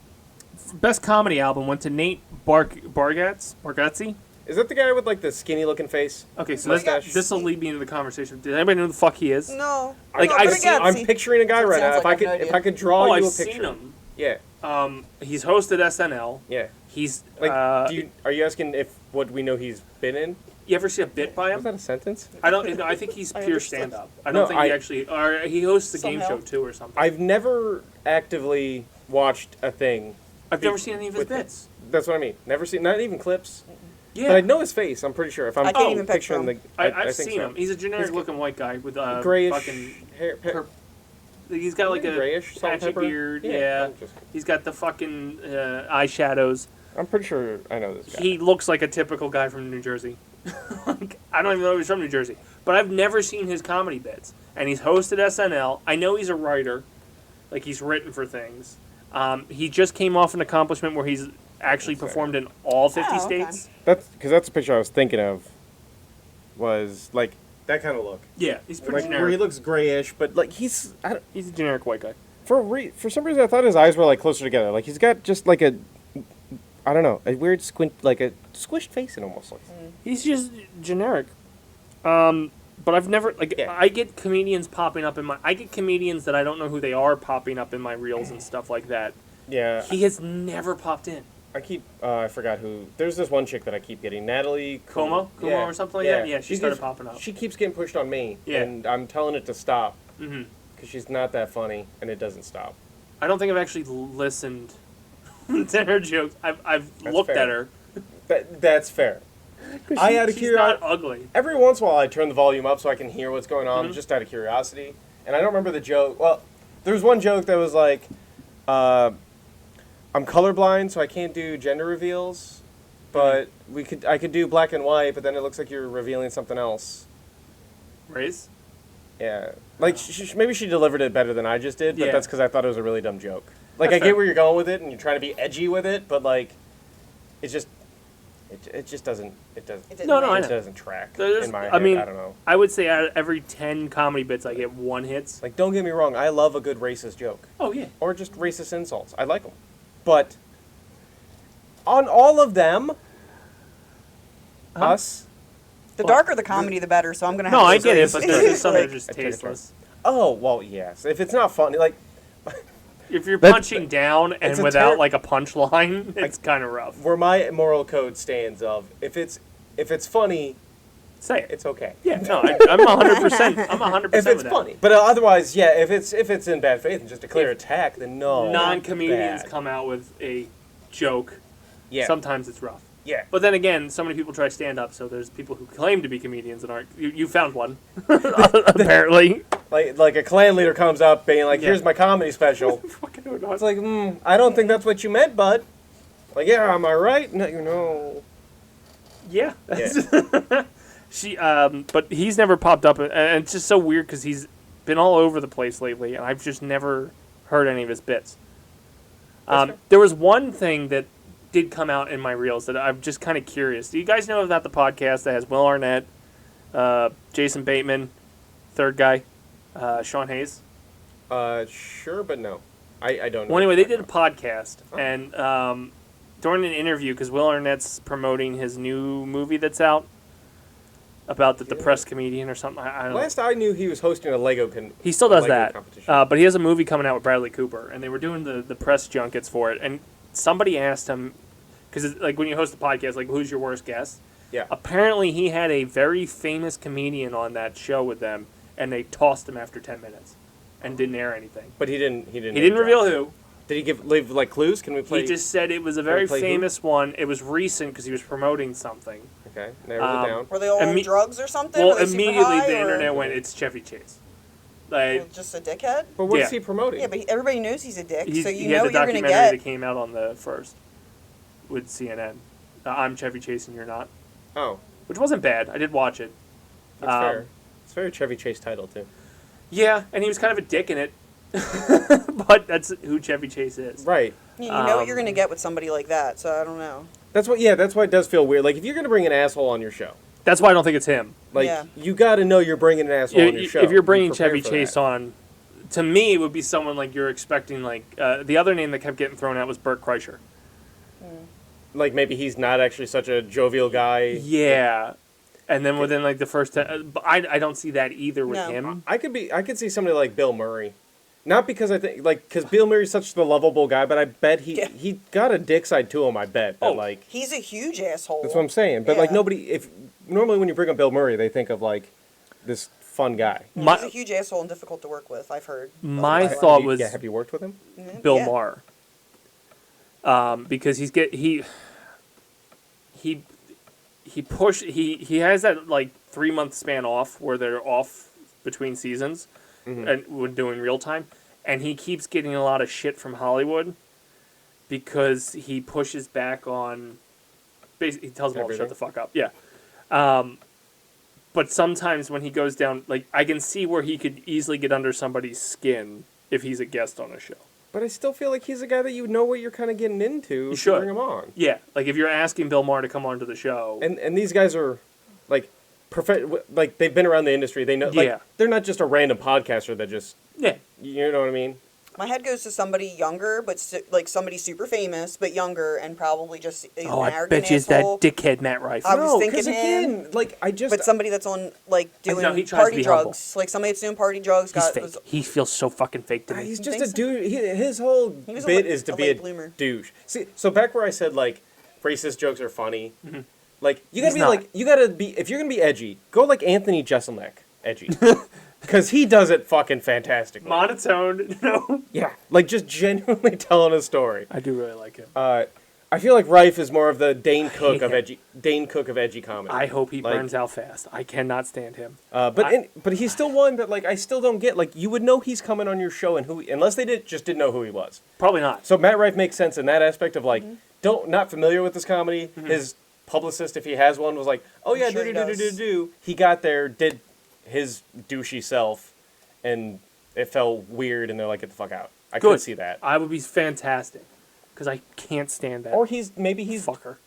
Best comedy album went to Nate Bargatze. Is that the guy with like the skinny looking face? Okay, so Mustache. this will lead me into the conversation. Did anybody know who the fuck he is? No. Like, no, I've but seen- again, I'm see, picturing a guy That right now. sounds like I have no If I could draw Oh, you I've a picture. seen him. Yeah, He's hosted SNL. yeah. He's Like, are are you asking if what we know he's been in? you ever see a bit by Was him? that a sentence? I don't. No, I think he's I pure understood. stand up. I don't No, think he actually. Or he hosts a game Somehow. show too or something. I've never actively watched a thing. I've never seen any of his with him. bits. That's what I mean. Never seen, not even clips. Yeah, But I know his face. I'm pretty sure. If I'm I can't even picture picturing him. the, I've think seen so. him. He's a generic looking white guy with Grayish fucking. hair. He's got like a grayish, salt and patchy pepper? beard. Yeah, Yeah, I'm just- he's got the fucking eyeshadows. I'm pretty sure I know this guy. He looks like a typical guy from New Jersey. Like, I don't even know if he's from New Jersey, but I've never seen his comedy bits. And he's hosted SNL. I know he's a writer, like he's written for things. He just came off an accomplishment where he's actually performed in all 50 Oh, okay. states. That's because that's the picture I was thinking of. Was like that kind of look. Yeah, he's pretty Like where he generic. looks grayish, but like he's He's a generic white guy. for some reason I thought his eyes were like closer together. Like he's got just like a I don't know, a weird squint, like a squished face. It almost looks. He's just generic. But I've never like Yeah. I get comedians popping up in my. I get comedians that I don't know who they are popping up in my reels and stuff like that. Yeah, He has never popped in. I keep I forgot who. There's this one chick that I keep getting, Natalie Como or something like that? Yeah, she started popping up. She keeps getting pushed on me, Yeah. and I'm telling it to stop Hmm. because she's not that funny, and it doesn't stop. I don't think I've actually listened to her jokes. I've That's looked fair. at her. That's fair. I out of She's not curiosity, ugly. every once in a while I turn the volume up so I can hear what's going on, Mhm. just out of curiosity. And I don't remember the joke. Well, there was one joke that was like, "I'm colorblind, so I can't do gender reveals, but I could do black and white, but then it looks like you're revealing something else." Race? Yeah, like maybe she delivered it better than I just did, but Yeah. that's because I thought it was a really dumb joke. Like That's I fair. get where you're going with it, and you're trying to be edgy with it, but like, it's just, it just doesn't, it doesn't, It didn't No, no, make I it know. doesn't track There's- in my I head. mean- I don't know. I would say out of every 10 comedy bits, I get one hits. Like, don't get me wrong, I love a good racist joke Oh, yeah. or just racist insults. I like them, but on all of them, us. The darker the comedy, the better. So I'm gonna have. No, to I go get it, race. but there's just some that are Like, just I take it tasteless. Oh well, yes. If it's not funny, like If you're That's- punching down and it's a without like a punchline, it's kind of rough. where my moral code stands of if it's funny, Say it. it's okay. Yeah, no, I'm 100%. I'm 100% If with it's that. funny, but otherwise, yeah. If it's in bad faith and just a clear attack, then no. Non-comedians bad. come out with a joke. Yeah. Sometimes it's rough. Yeah. But then again, so many people try stand up, so there's people who claim to be comedians and aren't. You found one, apparently. Like a clan leader comes up being like, Yeah. "Here's my comedy special." Fucking who knows? It's like, I don't think that's what you meant, bud. Like, yeah, am I right? No, you know. Yeah. But he's never popped up, and it's just so weird because he's been all over the place lately, and I've just never heard any of his bits. That's fair. There was one thing that did come out in my reels that I'm just kind of curious. Do you guys know about the podcast that has Will Arnett, Jason Bateman, third guy, Sean Hayes? Sure, but no. I don't know. Well, anyway, they did a podcast, and during an interview, because Will Arnett's promoting his new movie that's out about the depressed comedian or something. I don't know. Last I knew, he was hosting a Lego He still does Lego that, competition. but he has a movie coming out with Bradley Cooper, and they were doing the press junkets for it, and somebody asked him, because like when you host a podcast, like who's your worst guest? Yeah. Apparently, he had a very famous comedian on that show with them, and they tossed him after 10 minutes, and didn't air anything. But he didn't. He didn't reveal who. Did he leave like clues? Can we play? He just said it was a very play famous one. It was recent because he was promoting something. Okay, narrow it down. Were they all on drugs or something? Well, Were they super immediately high, the or internet went, "It's Chevy Chase." Like, just a dickhead? But what yeah. is he promoting? Yeah, but everybody knows he's a dick, so you he know had what the you're going to documentary get. that came out on the 1st with CNN. I'm Chevy Chase and you're not. Oh, Which wasn't bad. I did watch it. that's fair. It's a very Chevy Chase title too. Yeah, and he was kind of a dick in it. But that's who Chevy Chase is. Right. You know what you're going to get with somebody like that, so I don't know. That's what. Yeah, that's why it does feel weird. Like if you're gonna bring an asshole on your show, That's why I don't think it's him. like Yeah. you got to know you're bringing an asshole on your show. If you're Be bringing prepared Chevy for Chase that. on, to me, it would be someone like you're expecting. Like the other name that kept getting thrown out was Bert Kreischer. like maybe he's not actually such a jovial guy. Yeah, and then within like the first, I don't see that either with No. him. I could see somebody like Bill Murray. Not because I think, like, because Bill Murray's such the lovable guy, but I bet he got a dick side to him, I bet. But, like, He's a huge asshole. that's what I'm saying. But, like, Yeah. normally when you bring up Bill Murray, they think of, like, this fun guy. He's a huge asshole and difficult to work with, I've heard. My Otherwise. thought was Have you worked with him? Bill Yeah. Maher. Because he has that like 3-month span off where they're off between seasons and we're doing real time, and he keeps getting a lot of shit from Hollywood because he pushes back on. Basically, he tells them all to shut the fuck up. Yeah. But sometimes when he goes down, like I can see where he could easily get under somebody's skin if he's a guest on a show. But I still feel like he's a guy that you know what you're kind of getting into. You if should bring him on. Yeah, like if you're asking Bill Maher to come onto the show, And these guys are, like, like they've been around the industry. They know. Like, Yeah. they're not just a random podcaster that just. yeah, You know what I mean? My head goes to somebody younger, but like somebody super famous, but younger, and probably just is oh, an I arrogant bet you it's that asshole. dickhead Matt Rife. I was No, thinking 'cause him. again, like I just. But somebody that's on like doing No, he tries to party be humble. drugs, like somebody that's doing party drugs. He's got fake. was, He feels so fucking fake to me. He's You just think a so? dude. His whole He was a bit late- is to a be late a bloomer. douche. See, so back where I said like racist jokes are funny, like you gotta He's be not. like you gotta be if you're gonna be edgy, go like Anthony Jeselnik edgy, because he does it fucking fantastically. Monotone, no. Yeah, like just genuinely telling a story. I do really like him. I feel like Rife is more of the Dane Cook hate of him. edgy comedy. I hope he like- burns out fast. I cannot stand him. But he's still one that like I still don't get. Like you would know he's coming on your show and unless they didn't know who he was. Probably not. So Matt Rife makes sense in that aspect of like not familiar with this comedy. His publicist, if he has one, was like, oh yeah, I'm sure he does. He got there, did his douchey self, and it felt weird, and they're like, get the fuck out. I Good. could see that. I would be fantastic, because I can't stand that. Or maybe he's fucker.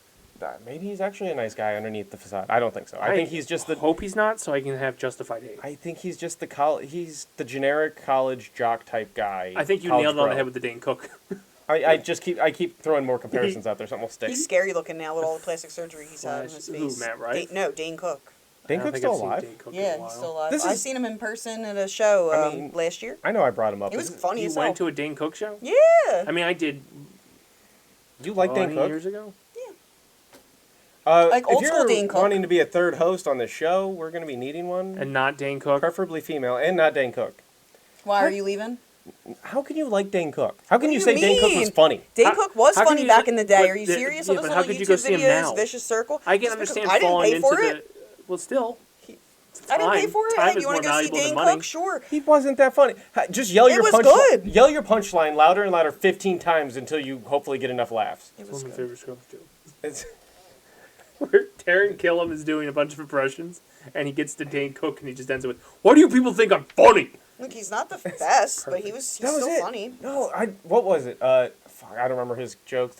maybe he's actually a nice guy underneath the facade. I don't think so. I think he's just the. Hope he's not, so I can have justified hate. I think he's just he's the generic college jock type guy. I think you college nailed it on bro. the head with the Dane Cook. I keep throwing more comparisons out there. Something will stick. He's scary looking now with all the plastic surgery he's had on his Who, face. Matt Rife? Dane Cook. Dane I don't Cook's think still I've seen alive. Dane Cook in a Yeah, while. he's still alive. This I've is- seen him in person at a show I mean- last year. I know I brought him up. He was This is- funny You as went hell. to a Dane Cook show? Yeah. I mean, I did. You like Dane 20 Cook? years ago? Like if old school you're Dane Cook. wanting to be a third host on this show, we're going to be needing one, And not Dane Cook? preferably female, and not Dane Cook. Why are you leaving? How can you like Dane Cook? How can What you do say you Dane Cook was mean? funny? Dane How- Cook was how can funny you- back in the day. but Are you the- serious? yeah, All those but little how could you YouTube go see him videos, now? Vicious Circle. I can Just because understand I didn't falling pay into for the. it. Well, still. I didn't pay time. for it. Time Hey, is you want to more go see valuable than Dane money. Cook? Sure. He wasn't that funny. Just yell It your was punchline. good. Yell your punchline louder and louder 15 times until you hopefully get enough laughs. It One was of my good. favorite shows, too. It's, Where Taron Killam is doing a bunch of impressions, and he gets to Dane Cook, and he just ends it with, "Why do you people think I'm funny?" Look, he's not the best, but he's that was still it. funny. No, what was it? Fuck, I don't remember his jokes.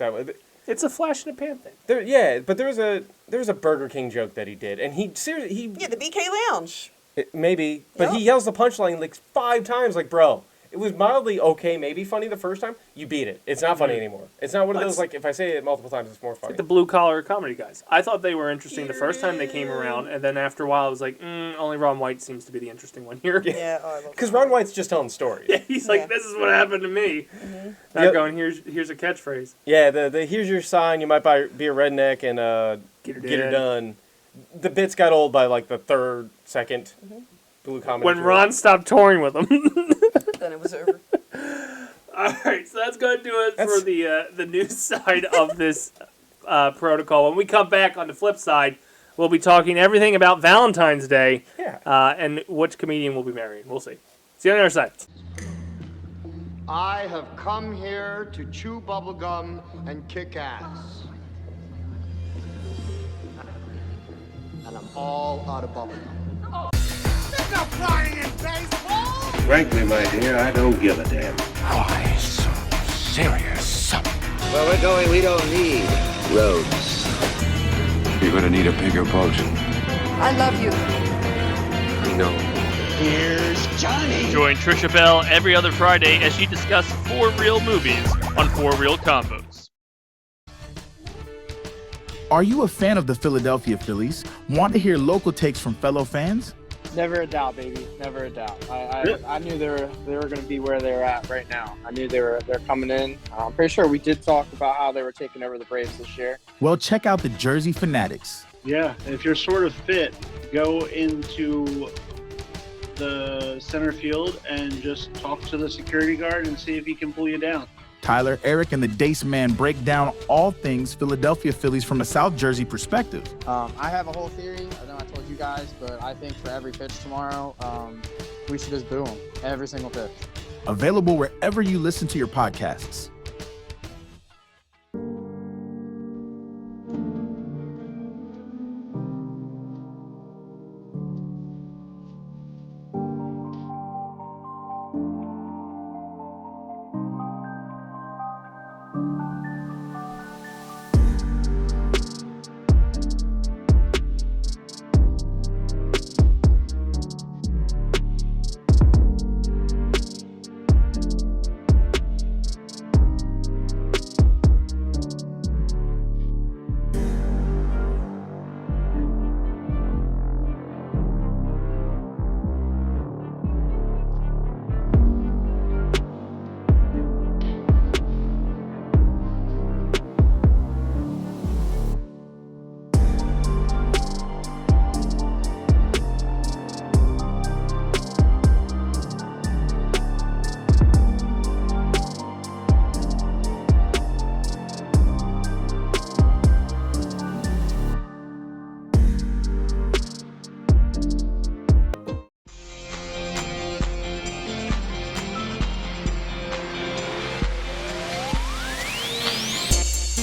It's a flash in the pan thing. But there was a Burger King joke that he did, and he seriously Yeah, the BK Lounge. maybe, but Yeah. he yells the punchline like 5 times, like, bro, It was mildly okay, maybe funny the first time. You beat it. It's not funny anymore. It's not one of those, like, if I say it multiple times, it's more funny. Like the blue-collar comedy guys. I thought they were interesting the first time they came around, and then after a while I was like, only Ron White seems to be the interesting one here. Yeah, I love Because Ron White's just telling stories. Yeah, he's like, this is what happened to me. Not going, here's a catchphrase. Yeah, the here's your sign, you might be a redneck, and get her done. The bits got old by, like, the third, second blue comedy. When Ron stopped touring with them. Then it was over. All right, so that's going to do it for the news side of this protocol. When we come back on the flip side, we'll be talking everything about Valentine's Day and which comedian will be married. We'll see. See you on the other side. I have come here to chew bubblegum and kick ass. And I'm all out of bubblegum. There's no flying in baseball! Frankly, my dear, I don't give a damn. Why so serious? Where we're going, we don't need roads. You're gonna need a bigger boat. I love you. We know. Here's Johnny! Join Trisha Bell every other Friday as she discusses 4 real movies on 4 Real Combos. Are you a fan of the Philadelphia Phillies? Want to hear local takes from fellow fans? Never a doubt, baby. Never a doubt. I knew they were going to be where they're at right now. I knew they're coming in. I'm pretty sure we did talk about how they were taking over the Braves this year. Well, check out the Jersey Fanatics. Yeah, if you're sort of fit, go into the center field and just talk to the security guard and see if he can pull you down. Tyler, Eric, and the Dace Man break down all things Philadelphia Phillies from a South Jersey perspective. I have a whole theory. I know I told you guys, but I think for every pitch tomorrow, we should just boo them. Every single pitch. Available wherever you listen to your podcasts.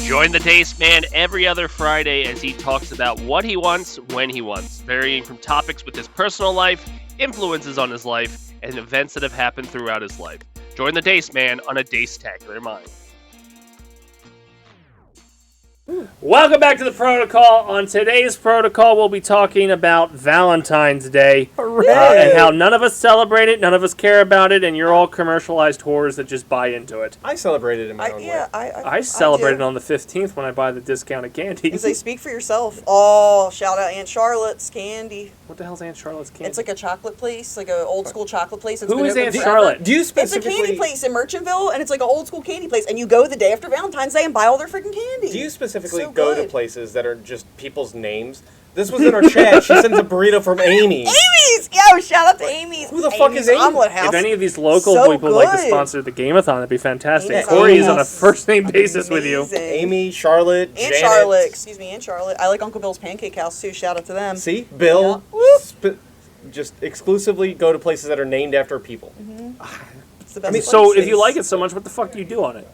Join the Dace Man every other Friday as he talks about what he wants, when he wants, varying from topics with his personal life, influences on his life, and events that have happened throughout his life. Join the Dace Man on a Dace-tacular mind. Welcome back to the Protocol. On today's Protocol, we'll be talking about Valentine's Day and how none of us celebrate it, none of us care about it, and you're all commercialized whores that just buy into it. I celebrated in my own way. I celebrated on the 15th when I buy the discounted candy. Because they speak for yourself. Oh, shout out Aunt Charlotte's Candy. What the hell's Aunt Charlotte's Candy? It's like a chocolate place, like an old school chocolate place. Who is Aunt Charlotte? Do you It's a specifically... candy place in Merchantville, and it's like an old school candy place, and you go the day after Valentine's Day and buy all their freaking candy. Do you specifically So go to good. places that are just people's names? This was in our chat. She sends a burrito from Amy's. Amy's! Yo, shout out to Amy's. Who the fuck is Amy? Omelet House. If any of these local So people would like to good. sponsor the Game-a-thon, that'd be fantastic. Amy's Cori is Omelet on a House. first-name basis with you. Amazing. Amy, Charlotte, Aunt Janet. Charlotte, excuse me, Aunt Charlotte. I like Uncle Bill's Pancake House too. Shout out to them. See? Bill. Yeah. Just exclusively go to places that are named after people. It's the best So if places. you like it so much, what the fuck do you do on it?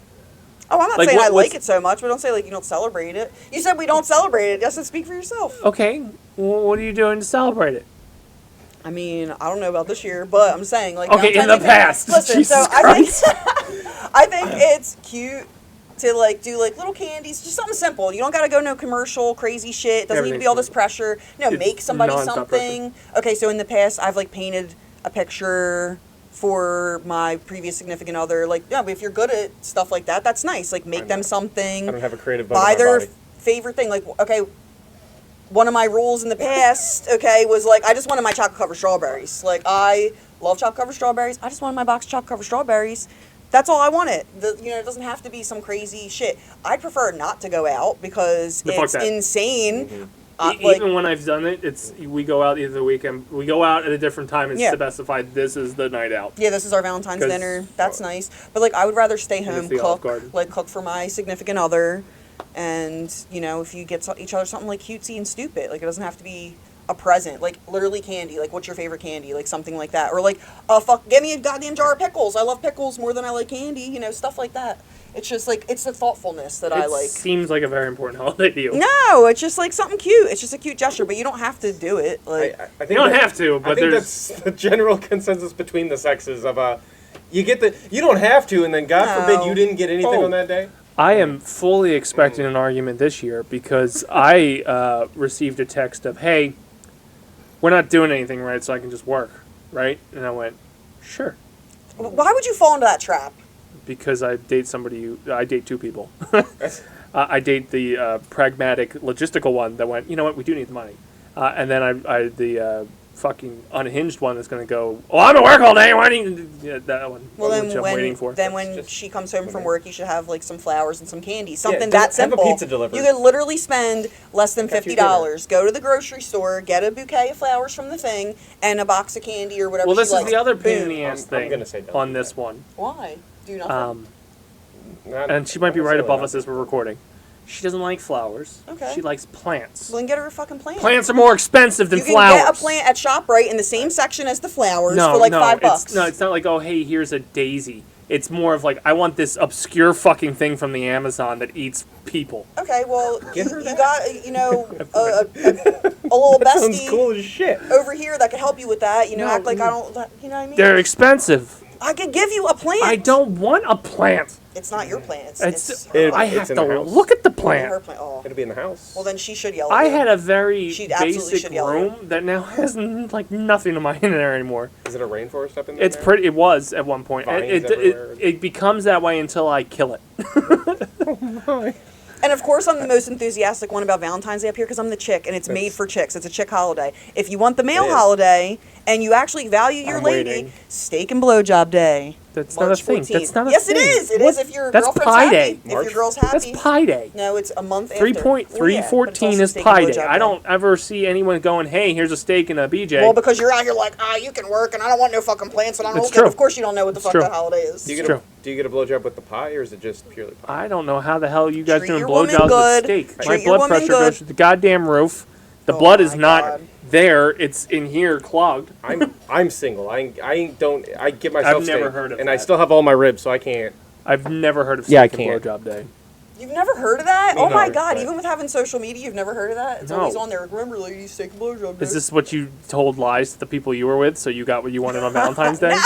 Oh, I'm not Like, saying I what's- like it so much, but don't say like you don't celebrate it. You said we don't celebrate it. Just speak for yourself. Okay, well, what are you doing to celebrate it? I mean, I don't know about this year, but I'm saying like Okay, in Valentine's the Day- past. Listen, Jesus so Christ. I think it's cute to like do like little candies, just something simple. You don't gotta go no commercial crazy shit. It doesn't need to be all this pressure. You know, It's make somebody nonstop something. Okay, so in the past I've like painted a picture for my previous significant other. Like, yeah, but if you're good at stuff like that, that's nice. Like, make them something. I don't have a creative bone in Buy my their body. favorite thing. Like, okay, one of my rules in the past, okay, was like, I just wanted my chocolate covered strawberries. Like, I love chocolate covered strawberries. I just wanted my box of chocolate covered strawberries. That's all I wanted. It doesn't have to be some crazy shit. I prefer not to go out because it's insane. Mm-hmm. Even when I've done it, we go out either the weekend. We go out at a different time and specify this is the night out. Yeah, this is our Valentine's dinner. That's nice. But like, I would rather stay home, cook for my significant other, and if you get each other something like cutesy and stupid, like it doesn't have to be a present, like literally candy. Like, what's your favorite candy? Like something like that, or like, give me a goddamn jar of pickles. I love pickles more than I like candy. Stuff like that. It's just like, it's the thoughtfulness that I like. It seems like a very important holiday to you. No, it's just like something cute. It's just a cute gesture, but you don't have to do it. Like, I think you don't have to, but I think that's the general consensus between the sexes of you don't have to, and then God forbid you didn't get anything on that day. I am fully expecting an argument this year because I received a text of, hey, we're not doing anything, right, so I can just work, right? And I went, sure. Why would you fall into that trap? Because I date I date two people. I date the pragmatic, logistical one that went, you know what, we do need the money. And then the fucking unhinged one that's going to go, oh, I'm at work all day, why do you... Yeah, that one, well, which I'm waiting for. Then when she comes home from work, you should have like some flowers and some candy. Something that simple. Have a pizza delivered. You could literally spend less than $50. Go to the grocery store, get a bouquet of flowers from the thing, and a box of candy or whatever. Well, this is likes. the other pain in Boom. the ass thing on this one. Why? Do nothing? And she might be right above us as we're recording. She doesn't like flowers. Okay. She likes plants. Well, then get her a fucking plant. Plants are more expensive than flowers. flowers. You can get a plant at ShopRite in the same section as the flowers for like $5. No, it's not like, oh, hey, here's a daisy. It's more of like, I want this obscure fucking thing from the Amazon that eats people. Okay, well, you got, a little bestie sounds cool as shit. over here that could help you with that. Act like I don't, you know what I mean? They're expensive. I could give you a plant. I don't want a plant. It's not your plant. I have to look at the plant. Her plant. Oh. It'll be in the house. Well, then she should yell at I you. had a very basic should yell room that now has like nothing of mine in there anymore. Is it a rainforest up in there? It was at one point. It becomes that way until I kill it. Oh my. And of course, I'm the most enthusiastic one about Valentine's Day up here because I'm the chick, and it's made for chicks. It's a chick holiday. If you want the male holiday and you actually value your lady, steak and blowjob day. That's March not a thing. 14th. That's not a yes, thing. It is. It is if your That's girlfriend's Pie happy. Day. If your girl's happy. That's Pie Day. No, it's a month after. 3.314 is Pie Day. I don't ever see anyone going, hey, here's a steak and a BJ. Well, because you're out here like, you can work, and I don't want no fucking plants, and I don't It's true. Of course you don't know what the fuck that holiday is. Do you get a blowjob with the pie, or is it just purely pie? I don't know how the hell you guys Treat doing your woman blowjobs good. with steak. Treat My your blood woman pressure good. goes to the goddamn roof. The blood is not there. It's in here clogged. I'm single. I get myself I've never steak, heard of and that. I still have all my ribs, so I can't. I've never heard of steak Yeah, I and can't. blowjob day. You've never heard of that? No, Oh my no, god, but- even with having social media, you've never heard of that? It's No. always on there. Remember, ladies, steak and blowjob day. Is this what you told lies to the people you were with, so you got what you wanted on Valentine's Day?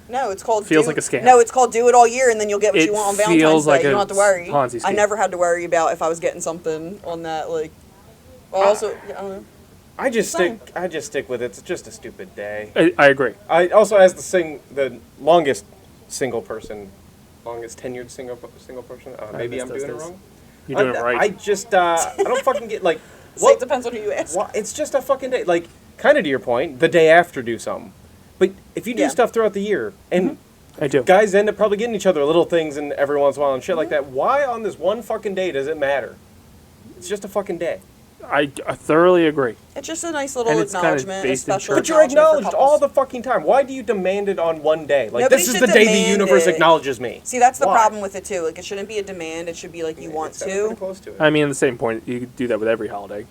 No, it's called Feels like a scam. No, it's called do it all year, and then you'll get what It you want on Valentine's feels Day. like You don't a have to worry. Ponzi I scheme. never had to worry about if I was getting something on that. Like, well, also, I don't know. I just stick with it. It's just a stupid day. I agree. I also, as the longest single person, longest tenured single person. Maybe I'm doing it wrong. You're doing it right. I just I don't fucking get like. So it depends on who you ask. It's just a fucking day. Like, kind of to your point, the day after do something. But if you do stuff throughout the year, and I do, guys end up probably getting each other little things and every once in a while and shit like that. Why on this one fucking day does it matter? It's just a fucking day. I thoroughly agree. It's just a nice little And it's kind of acknowledgement, a based in special church. But you're acknowledgement acknowledged for all couples. the fucking time. Why do you demand it on one day? Like, Nobody this is should the day the demand universe it. acknowledges me. See, that's the Why? problem with it too. Like, it shouldn't be a demand. It should be like you want It's kinda pretty to, close to it. I mean, the same point. You could do that with every holiday.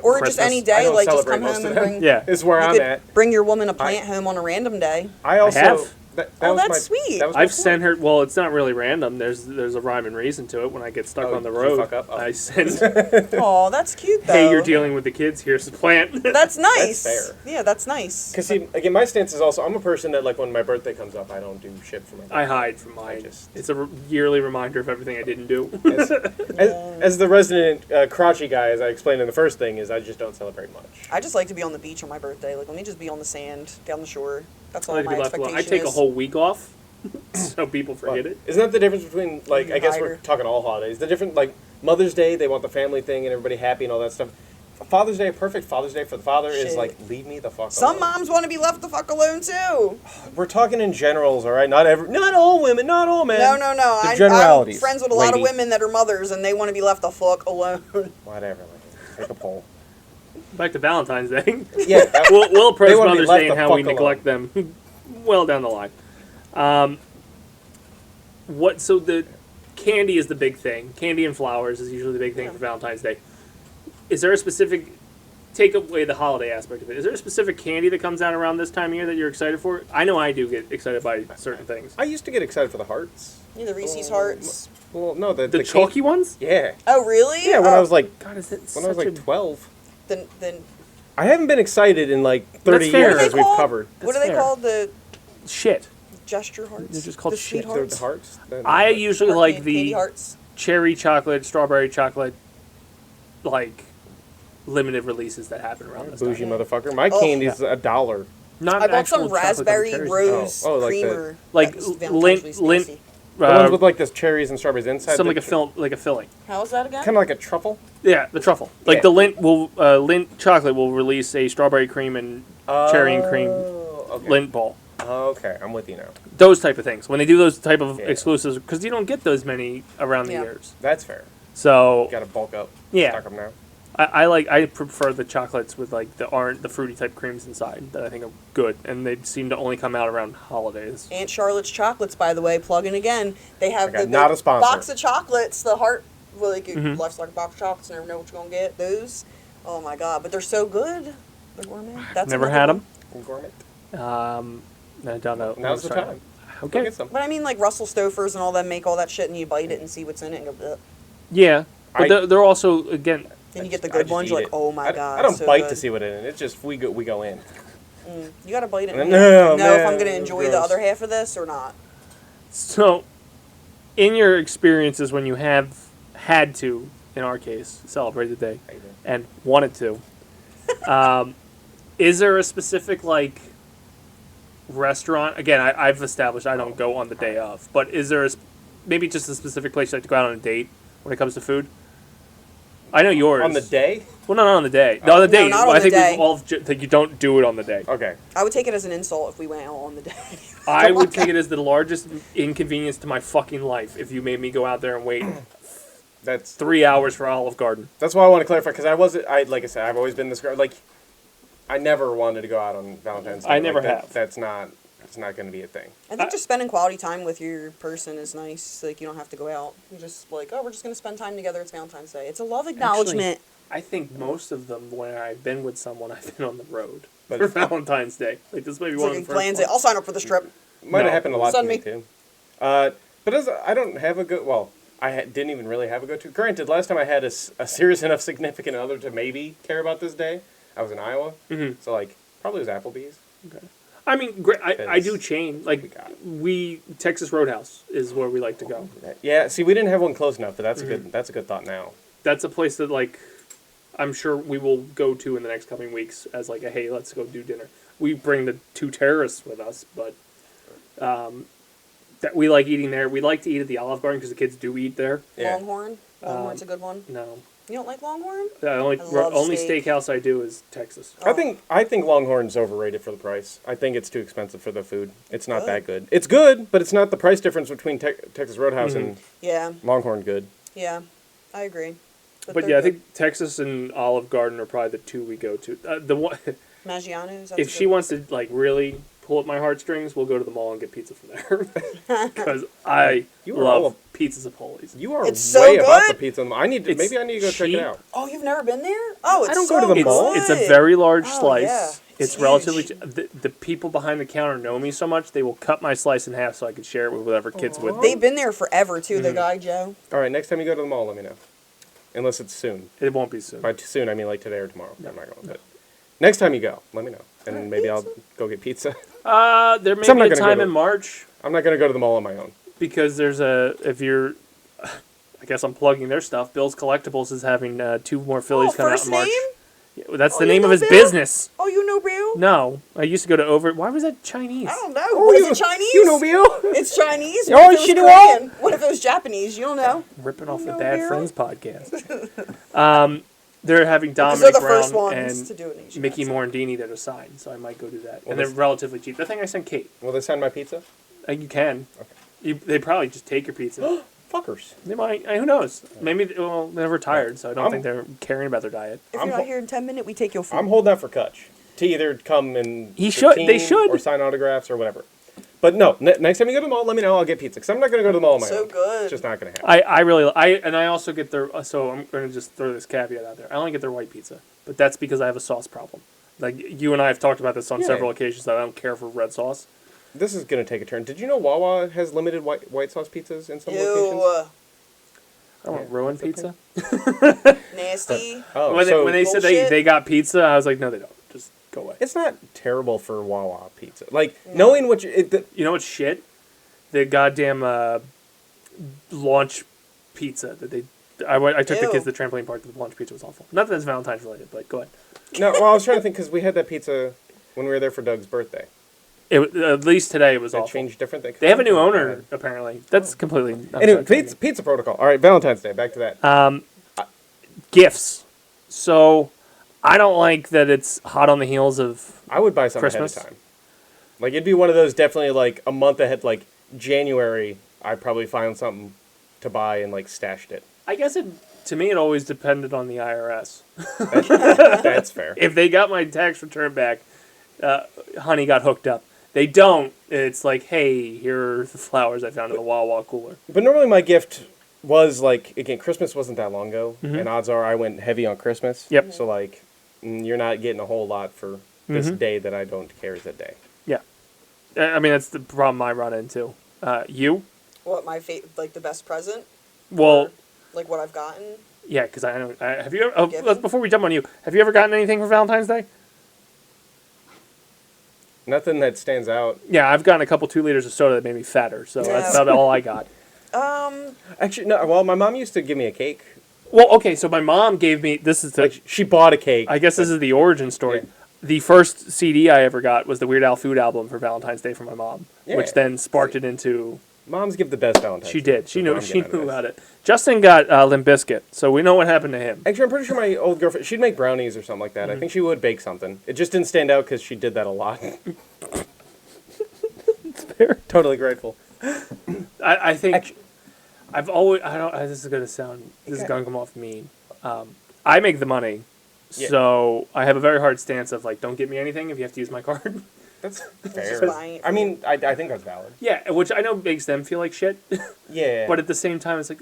or just any I day. don't Like, just celebrate come most home of and them. bring. Yeah. Is where You I'm could at. bring your woman a plant home on a random day. I also. have. That Oh, was that's my- sweet. that was my I've point. sent her. Well, it's not really random. There's a rhyme and reason to it. When I get stuck on the did you road, fuck up? Oh. I send, Oh, that's cute though. "Hey, you're dealing with the kids. Here's the plant." That's nice. That's fair. Yeah, that's nice. Because, see, again, my stance is also, I'm a person that, like, when my birthday comes up, I don't do shit for my birthday. I hide from mine. It's a yearly reminder of everything I didn't do. As the resident crotchy guy, as I explained in the first thing, is I just don't celebrate much. I just like to be on the beach on my birthday. Like, let me just be on the sand, down the shore. That's I all like to my be left alone. I expectation take a is. whole week off, so people forget it. Isn't that the difference between, like, I guess we're Lighter. talking all holidays. The different, like, Mother's Day, they want the family thing and everybody happy and all that stuff. Father's Day, perfect Father's Day for the father is, Shit. like, leave me the fuck Some alone. moms want to be left the fuck alone too. We're talking in generals, all right? Not all women, not all men. No. The I'm generalities. friends with a lot of lady. women that are mothers, and they want to be left the fuck alone. Whatever. Take a poll. Back to Valentine's Day. Yeah. we'll approach They wanna be Mother's left Day and the how we fuck neglect them well down the line. So the candy is the big thing. Candy and flowers is usually the big thing for Valentine's Day. Is there a specific, take away the holiday aspect of it, is there a specific candy that comes out around this time of year that you're excited for? I know I do get excited by certain things. I used to get excited for the hearts. Yeah, the Reese's Hearts. Well, no, the chalky ones? Yeah. Oh, really? Yeah, when I was like, God, is it when I was such like a- 12. Then I haven't been excited in like 30 fair. years What are as they we've called? covered. What are they fair. called? The Shit. gesture hearts? They're just called the sweet shit. They're hearts? the hearts. I usually Heart like candy the hearts. cherry chocolate, strawberry chocolate, like limited releases that happen around this bougie time. motherfucker. My Oh. candy's $1. Not I bought actual some chocolate raspberry cherries. rose Oh, like the- creamer. Like that was Valentine's lint, tasty. The ones with like this cherries and strawberries inside. some like a filling. How was that again? Kind of like a truffle. Yeah, the truffle. Like Yeah. the lint chocolate will release a strawberry cream and cherry and cream Okay. lint ball. Okay, I'm with you now. Those type of things. When they do those type of Yeah. exclusives, because you don't get those many around the years. That's fair. So Got to bulk up. Yeah. Stock them now. I prefer the chocolates with like the fruity type creams inside that I think are good, and they seem to only come out around holidays. Aunt Charlotte's chocolates, by the way, plugging again. They have Okay, the not a sponsor. box of chocolates, the heart, well, like Mhm. life's like a box of chocolates, never know what you're gonna get. Those, oh my god, but they're so good. They're gourmet. That's Never another had one. them. Gourmet. I don't know. Now's the time. Go Okay. get some. But I mean, like Russell Stofers and all that make all that shit, and you bite it and see what's in it, and go, "Ugh." Yeah, but they're also again. Then you get the I good just ones. eat You're like, it. oh my god. I don't so bite good. to see what in it. It's just we go in. You gotta bite it. No, And know if man, I'm gonna enjoy the gross. other half of this or not. So, in your experiences when you have had to, in our case, celebrate the day and wanted to, is there a specific like restaurant? Again, I've established I don't go on the day of, but is there maybe just a specific place you like to go out on a date when it comes to food? I know yours. On the day? Well, not on the day. No, on the day. not on I the think day. we've all that you don't do it on the day. Okay. I would take it as an insult if we went out on the day. I would take it as the largest inconvenience to my fucking life if you made me go out there and wait That's 3 hours for Olive Garden. That's why I want to clarify because like I said, I've always been this girl. Like, I never wanted to go out on Valentine's Day. I never Like, have. That's not going to be a thing. I think just spending quality time with your person is nice. Like, you don't have to go out. You're just like, oh, we're just going to spend time together. It's Valentine's Day. It's a love acknowledgement. I think most of them, when I've been with someone, I've been on the road But- for Valentine's Day. Like, this may be It's one like of he the plans first it. I'll sign up for this trip. Might No. have happened a lot Send to me me. too. But I don't have a good. Well, didn't even really have a go-to. Granted, last time I had a serious enough significant other to maybe care about this day, I was in Iowa. Mhm. So like probably it was Applebee's. Okay. I mean, I do chain. Like, Texas Roadhouse is where we like to go. Yeah. See, we didn't have one close enough, but that's Mm-hmm. a good thought now. That's a place that, like, I'm sure we will go to in the next coming weeks as, like, hey, let's go do dinner. We bring the two terrorists with us, but that we like eating there. We like to eat at the Olive Garden because the kids do eat there. Longhorn. Longhorn's a good one. No. You don't like Longhorn? The only I love only steak. steakhouse I do is Texas. I think Longhorn's overrated for the price. I think it's too expensive for the food. It's not Good. that good. It's good, but it's not the price difference between Texas Roadhouse and Yeah. Longhorn good. Yeah. I agree. But they're yeah, I good. think Texas and Olive Garden are probably the two we go to. The one, Maggiano's. if she wants to like really pull at my heartstrings, we'll go to the mall and get pizza from there because I You are all love pizzas at Polly's. You are It's so way about the good. pizza. Maybe I need to go check cheap. it out. Oh, you've never been there? Oh, it's I don't so go to the It's, mall. it's a good. very large Oh, slice. yeah. It's It's relatively huge. the people behind the counter know me so much they will cut my slice in half so I can share it with whatever kids with me. They've been there forever, too, Mm-hmm. the guy, Joe. All right, next time you go to the mall, let me know. Unless it's soon. It won't be soon. By soon, I mean like today or tomorrow. I'm not going. But next time you go, let me know, and maybe I'll go get pizza. There may So I'm be not a gonna go time to- in March I'm not going to go to the mall on my own. because there's if you're, I guess I'm plugging their stuff. Bill's Collectibles is having 2 more Phillies coming out first in March. name? Yeah, well, that's Oh, the you name of know his Bill? business. Oh, you know Bill? No, I used to go to over. Why was that Chinese? I don't know. What is it, Chinese? You know, Bill. It's Chinese. Oh, What if it was Korean? What if it was Japanese? You don't know. Ripping off the Bad Friends podcast. They're having Because they're Dominic the first Brown ones and to do an Asian Mickey accent. Morandini that are signed, so I might go do that. Well, And they're this- relatively cheap. The thing I sent Kate. Will they sign my pizza? You can. Okay. They probably just take your pizza. Fuckers. They might. Who knows? Maybe. Well, they're retired, so I don't think they're caring about their diet. If you're not here in 10 minutes, we take your food. I'm holding out for Kutch to either come and They team should. or sign autographs or whatever. But no, next time you go to the mall, let me know. I'll get pizza because I'm not going to go to the mall on my own. good. It's just not going to happen. I also get their. So I'm going to just throw this caveat out there. I only get their white pizza, but that's because I have a sauce problem. Like you and I have talked about this on several occasions that I don't care for red sauce. This is going to take a turn. Did you know Wawa has limited white sauce pizzas in some locations? I don't want ruined pizza. Nasty. Oh, when they said they got pizza, I was like, no, they don't. Just go away. It's not terrible for Wawa pizza. Like knowing what you know what's shit? The goddamn launch pizza that they. I took the kids to the trampoline park. The launch pizza was awful. Not that it's Valentine's related, but go ahead. No, well, I was trying to think because we had that pizza when we were there for Doug's birthday. At least today it was awful. They changed different things. They have a new owner apparently. That's completely. Anyway, pizza protocol. All right, Valentine's Day. Back to that. Gifts. So, I don't like that it's hot on the heels of. I would buy something Christmas. ahead of time. Like it'd be one of those definitely like a month ahead. Like January, I'd probably find something to buy and like stashed it. I guess to me it always depended on the IRS. That's fair. If they got my tax return back, honey got hooked up. They don't. It's like, hey, here are the flowers I found in the Wawa cooler. But normally my gift was like, again, Christmas wasn't that long ago, and odds are I went heavy on Christmas. Yep. So like, you're not getting a whole lot for this day that I don't care is a day. Yeah. I mean, that's the problem I run into. You? What, my like the best present? Well, like what I've gotten? yeah, because I don't. Have you ever? Before we jump on you, have you ever gotten anything for Valentine's Day? Nothing that stands out. Yeah, I've gotten a couple 2 liters of soda that made me fatter, so that's about all I got. Actually, no. Well, my mom used to give me a cake. Well, okay, so my mom gave me. This is the. Like she bought a cake. I guess this is the origin story. Yeah. The first CD I ever got was the Weird Al Food album for Valentine's Day from my mom, Yeah. which then sparked it into. Moms give the best Valentine's. She Day. did. She That's what knew. I'm She getting knew out of about it. Justin got Limp Bizkit, so we know what happened to him. Actually, I'm pretty sure my old girlfriend, she'd make brownies or something like that. I think she would bake something. It just didn't stand out because she did that a lot. It's fair. Totally grateful. I think I've always. I don't. This is gonna sound. This is gonna come off mean. I make the money, so I have a very hard stance of like, don't get me anything if you have to use my card. That's fair. I mean, I think that's valid. Yeah, which I know makes them feel like shit. Yeah. But at the same time, it's like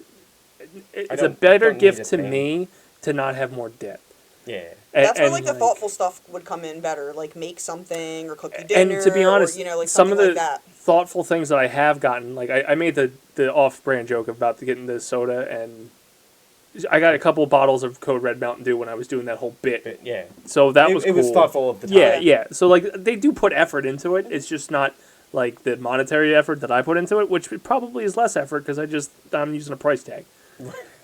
it's a better gift to me to not have more debt. Yeah. That's where like the thoughtful stuff would come in better, like make something or cook you dinner. And to be honest, or, like some of something the like that. thoughtful things that I have gotten, like I made the off-brand joke about getting the soda, and I got a couple bottles of Code Red Mountain Dew when I was doing that whole bit. Yeah. So that was cool. It was thoughtful of the time. Yeah, yeah. So like they do put effort into it. It's just not like the monetary effort that I put into it, which probably is less effort because I'm using a price tag.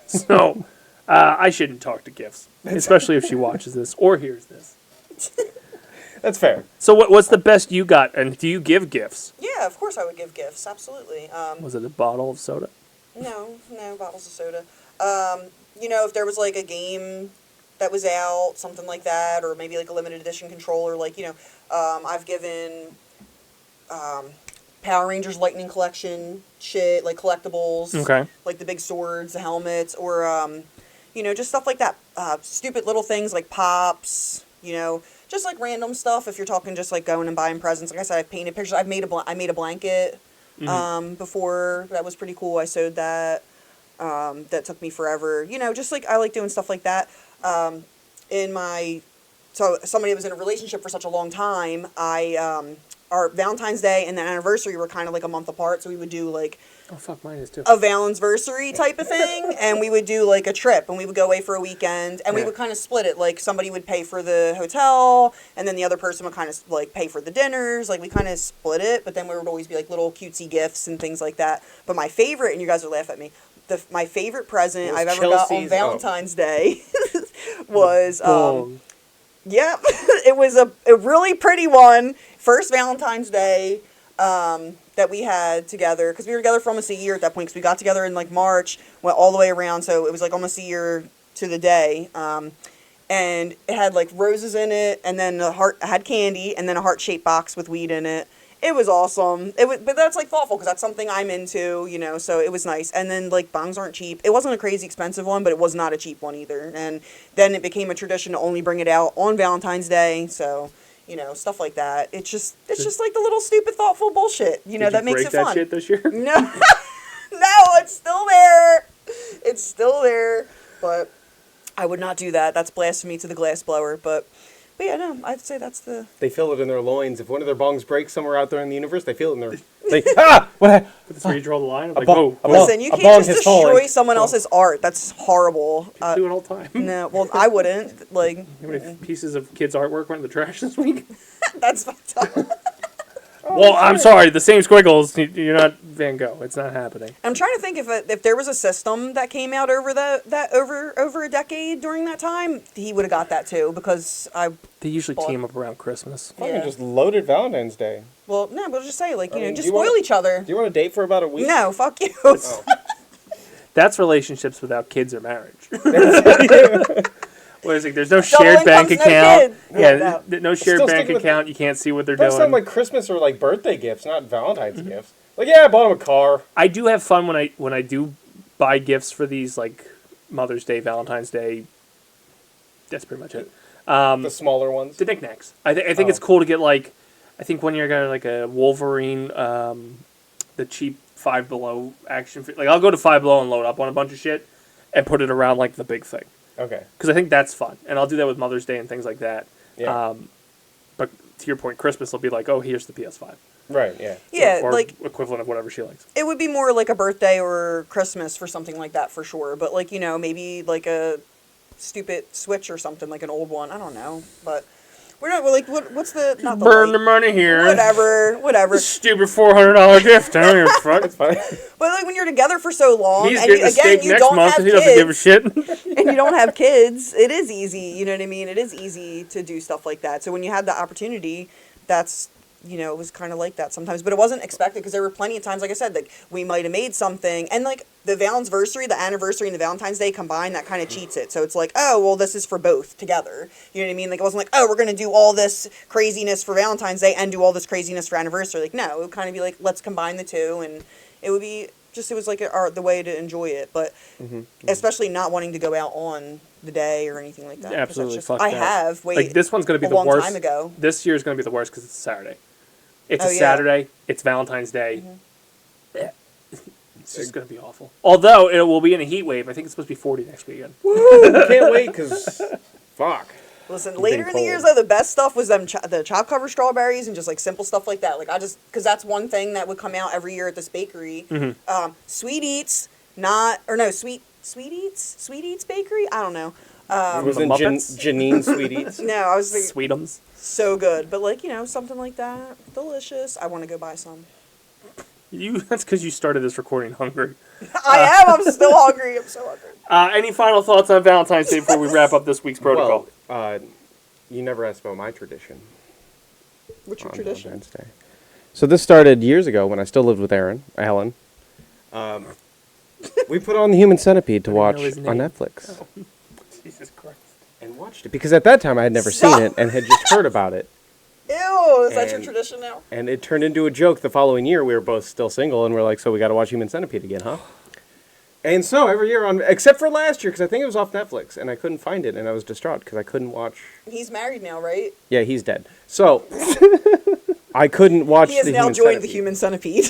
So I shouldn't talk to gifts, especially if she watches this or hears this. That's fair. So what's the best you got, and do you give gifts? Yeah, of course I would give gifts. Absolutely. Was it a bottle of soda? No bottles of soda. If there was like a game that was out, something like that, or maybe like a limited edition controller, like, I've given Power Rangers Lightning Collection shit, like collectibles. Okay. Like the big swords, the helmets, or, just stuff like that. Stupid little things like pops, just like random stuff if you're talking just like going and buying presents. Like I said, I've painted pictures. I made a blanket before. That was pretty cool. I sewed that. That took me forever. Just like I like doing stuff like that. So somebody that was in a relationship for such a long time, our Valentine's Day and the anniversary were kind of like a month apart, so we would do like oh fuck, mine is too. A Valen'sversary type of thing, and we would do like a trip, and we would go away for a weekend, and we would kind of split it. Like somebody would pay for the hotel, and then the other person would kind of like pay for the dinners. Like we kind of split it, but then there would always be like little cutesy gifts and things like that. But my favorite, and you guys will laugh at me, my favorite present I've ever got on Valentine's Day was Yep. It was a really pretty one. First Valentine's Day that we had together, because we were together for almost a year at that point, because we got together in like March, went all the way around, so it was like almost a year to the day. And it had like roses in it, and then the heart had candy, and then a heart-shaped box with weed in it. It was awesome. But that's like thoughtful, because that's something I'm into, you know, so it was nice. And then like bongs aren't cheap. It wasn't a crazy expensive one, but it was not a cheap one either. And then it became a tradition to only bring it out on Valentine's Day, so, you know, stuff like that. It's just like the little stupid thoughtful bullshit, you know, that makes it fun. Did you break that shit this year? No. No, it's still there. It's still there, but I would not do that. That's blasphemy to the glass blower, but yeah, no, I'd say that's the... They feel it in their loins. If one of their bongs breaks somewhere out there in the universe, they feel it in their... That's where you draw the line? Like, whoa. Listen, you can't just destroy someone else's art. That's horrible. Do it all the time. No, well, I wouldn't. Like, how many pieces of kids' artwork went in the trash this week? That's fucked up. Well, I'm sorry. The same squiggles. You're not Van Gogh. It's not happening. I'm trying to think if there was a system that came out over over a decade during that time, he would have got that too, because They usually team up around Christmas. Fucking just loaded Valentine's Day. Well, no, but just say like you know, just do you spoil wanna- each other. Do you want to date for about a week? No, fuck you. Oh. That's relationships without kids or marriage. What is it? There's no Double shared bank income's no account. kid. Yeah, No. no shared bank account. You can't see what they're Those doing. sound like Christmas or like birthday gifts, not Valentine's gifts. Like, yeah, I bought him a car. I do have fun when I do buy gifts for these, like Mother's Day, Valentine's Day. That's pretty much it. The smaller ones. The knickknacks. I think it's cool to get like, I think one year I got like a Wolverine, the cheap Five Below action. Like I'll go to Five Below and load up on a bunch of shit and put it around like the big thing. Okay. Because I think that's fun, and I'll do that with Mother's Day and things like that. Yeah. But to your point, Christmas will be like, oh, here's the PS5. Right. Yeah. Yeah, or like equivalent of whatever she likes. it would be more like a birthday or Christmas for something like that for sure. But like you know, maybe like a stupid Switch or something, like an old one. I don't know, but we're not. We're like, what's the not the Burn light. the money here. Whatever. Stupid $400 gift. I don't give a fuck. That's fine. But like when you're together for so long, He's and getting a steak you next don't month, have and he doesn't give a kids, shit. and you don't have kids, it is easy. You know what I mean? It is easy to do stuff like that. So when you had the opportunity, that's you know, it was kind of like that sometimes, but it wasn't expected because there were plenty of times, like I said, like we might have made something, and like the anniversary, and the Valentine's Day combined, that kind of cheats it. So it's like, oh, well, this is for both together. You know what I mean? Like it wasn't like, oh, we're gonna do all this craziness for Valentine's Day and do all this craziness for anniversary. Like no, it would kind of be like, let's combine the two, and it would be just, it was like the way to enjoy it, but especially not wanting to go out on the day or anything like that. Absolutely, just, fuck I that. have Like this one's gonna be a the long worst. time ago. This year's gonna be the worst because it's a Saturday. It's Oh, a yeah. Saturday. It's Valentine's Day. Yeah. It's just gonna be awful. Although it will be in a heat wave. I think it's supposed to be 40 next weekend. Woo! Can't wait because fuck. Listen, It's later been in the years cold. though, the best stuff was the chocolate covered strawberries and just like simple stuff like that. Like I just, because that's one thing that would come out every year at this bakery. Sweet Eats, Sweet Eats Bakery. I don't know. It was in Janine Sweet Eats. No, I was thinking Sweetums. so good, but like you know something like that, delicious. I want to go buy some. That's because you started this recording hungry. I am. I'm still hungry. I'm so hungry. Any final thoughts on Valentine's Day before we wrap up this week's protocol? Well, you never asked about my tradition. What's your on tradition? Valentine's Day. So this started years ago when I still lived with Alan. We put on the Human Centipede to watch on Netflix. Oh. Jesus Christ. And watched it because at that time I had never seen it and had just heard about it. Ew, is that your tradition now? And it turned into a joke the following year. We were both still single and we're like, so we got to watch Human Centipede again, huh? And so every year, except for last year, because I think it was off Netflix, and I couldn't find it, and I was distraught because I couldn't watch. He's married now, right? Yeah, he's dead. So I couldn't watch. He has now joined the Human Centipede.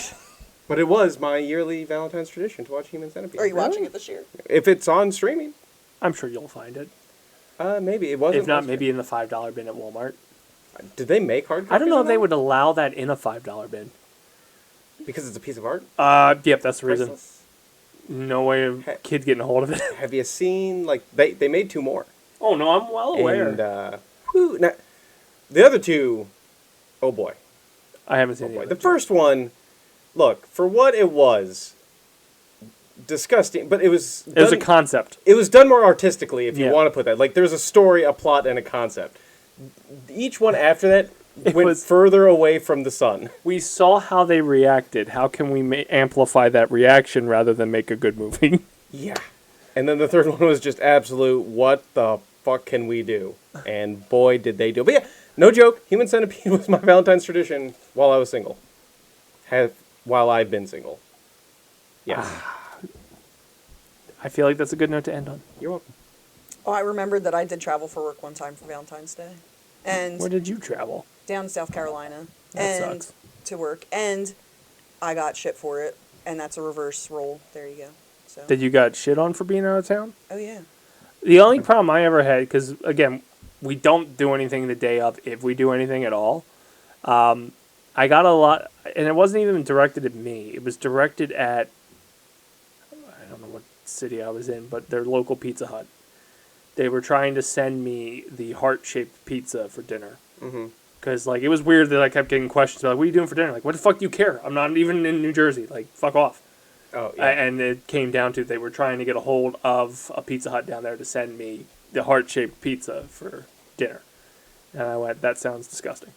But it was my yearly Valentine's tradition to watch Human Centipede. Are you watching it this year? If it's on streaming, I'm sure you'll find it. Maybe it wasn't. If not, maybe in the $5 bin at Walmart. Did they make hard copies? I don't know of if they that? would allow that in a $5 bin. Because it's a piece of art. Yep, that's the reason. Priceless. No way of kids getting a hold of it. Have you seen they made two more? Oh no, I'm well aware. And now, the other two, oh boy, I haven't seen it. The first one, look, for what it was, disgusting, but it was. It was a concept. It was done more artistically, if you Yeah. want to put that. Like, there's a story, a plot, and a concept. Each one after that went further away from the sun. We saw how they reacted. How can we amplify that reaction rather than make a good movie? Yeah. And then the third one was just absolute, what the fuck can we do? And boy, did they do it. But yeah, no joke, Human Centipede was my Valentine's tradition while I was single. While I've been single. Yes. I feel like that's a good note to end on. You're welcome. Oh, I remembered that I did travel for work one time for Valentine's Day. And where did you travel? Down to South Carolina. That and sucks. To work. And I got shit for it. And that's a reverse roll. There you go. So. Did you got shit on for being out of town? Oh, yeah. The only problem I ever had, because, again, we don't do anything the day of, if we do anything at all. I got a lot, and it wasn't even directed at me. It was directed at, I don't know what city I was in, but their local Pizza Hut. They were trying to send me the heart-shaped pizza for dinner. Because, like, it was weird that I kept getting questions about, like, what are you doing for dinner? Like, what the fuck do you care? I'm not even in New Jersey. Like, fuck off. Oh, yeah. And it came down to they were trying to get a hold of a Pizza Hut down there to send me the heart-shaped pizza for dinner. And I went, that sounds disgusting.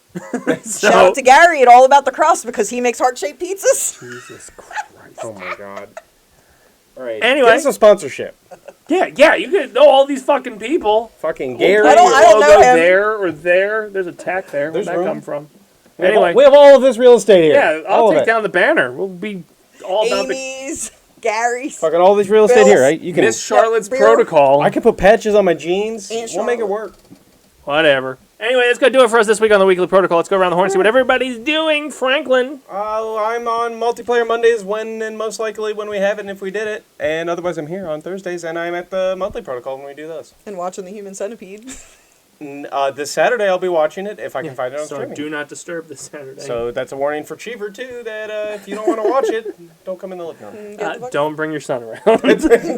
Shout out to Gary at All About the Crust because he makes heart-shaped pizzas. Jesus Christ. Oh, my God. All right. Anyway. Get us a sponsorship. Yeah, you could know all these fucking people. Fucking Gary. I don't know him. There or there. There's a tack there. There's Where'd that room. come from? We have all of this real estate here. Yeah, all I'll of take it. down the banner. We'll be all about the Amy's, Gary's. Fucking all this real estate Bill's. here, right? You can. Miss Charlotte's Beer. Protocol. I can put patches on my jeans. Aunt We'll make it Charlotte. work. Whatever. Anyway, let's go do it for us this week on the Weekly Protocol. Let's go around the horn and see what everybody's doing. Franklin. I'm on multiplayer Mondays when and most likely when we have it and if we did it. And otherwise I'm here on Thursdays and I'm at the monthly protocol when we do those. And watching the Human Centipede. This Saturday I'll be watching it if I can find it on So streaming. do not disturb this Saturday. So that's a warning for Cheever too that if you don't want to watch it, don't come in the living room. Don't bring your son around.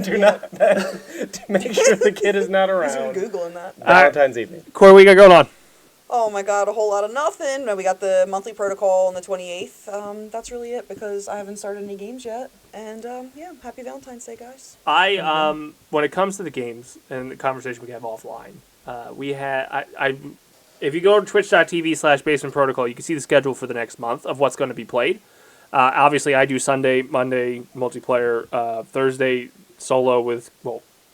Do not. To make sure the kid is not He's around. been Googling that. Valentine's evening. Corey, what you got going on? Oh my god, a whole lot of nothing. We got the monthly protocol on the 28th. That's really it because I haven't started any games yet. And yeah, happy Valentine's Day, guys. When it comes to the games and the conversation we have offline, if you go to twitch.tv/Basement Protocol, you can see the schedule for the next month of what's going to be played. Obviously, I do Sunday, Monday multiplayer, Thursday solo with,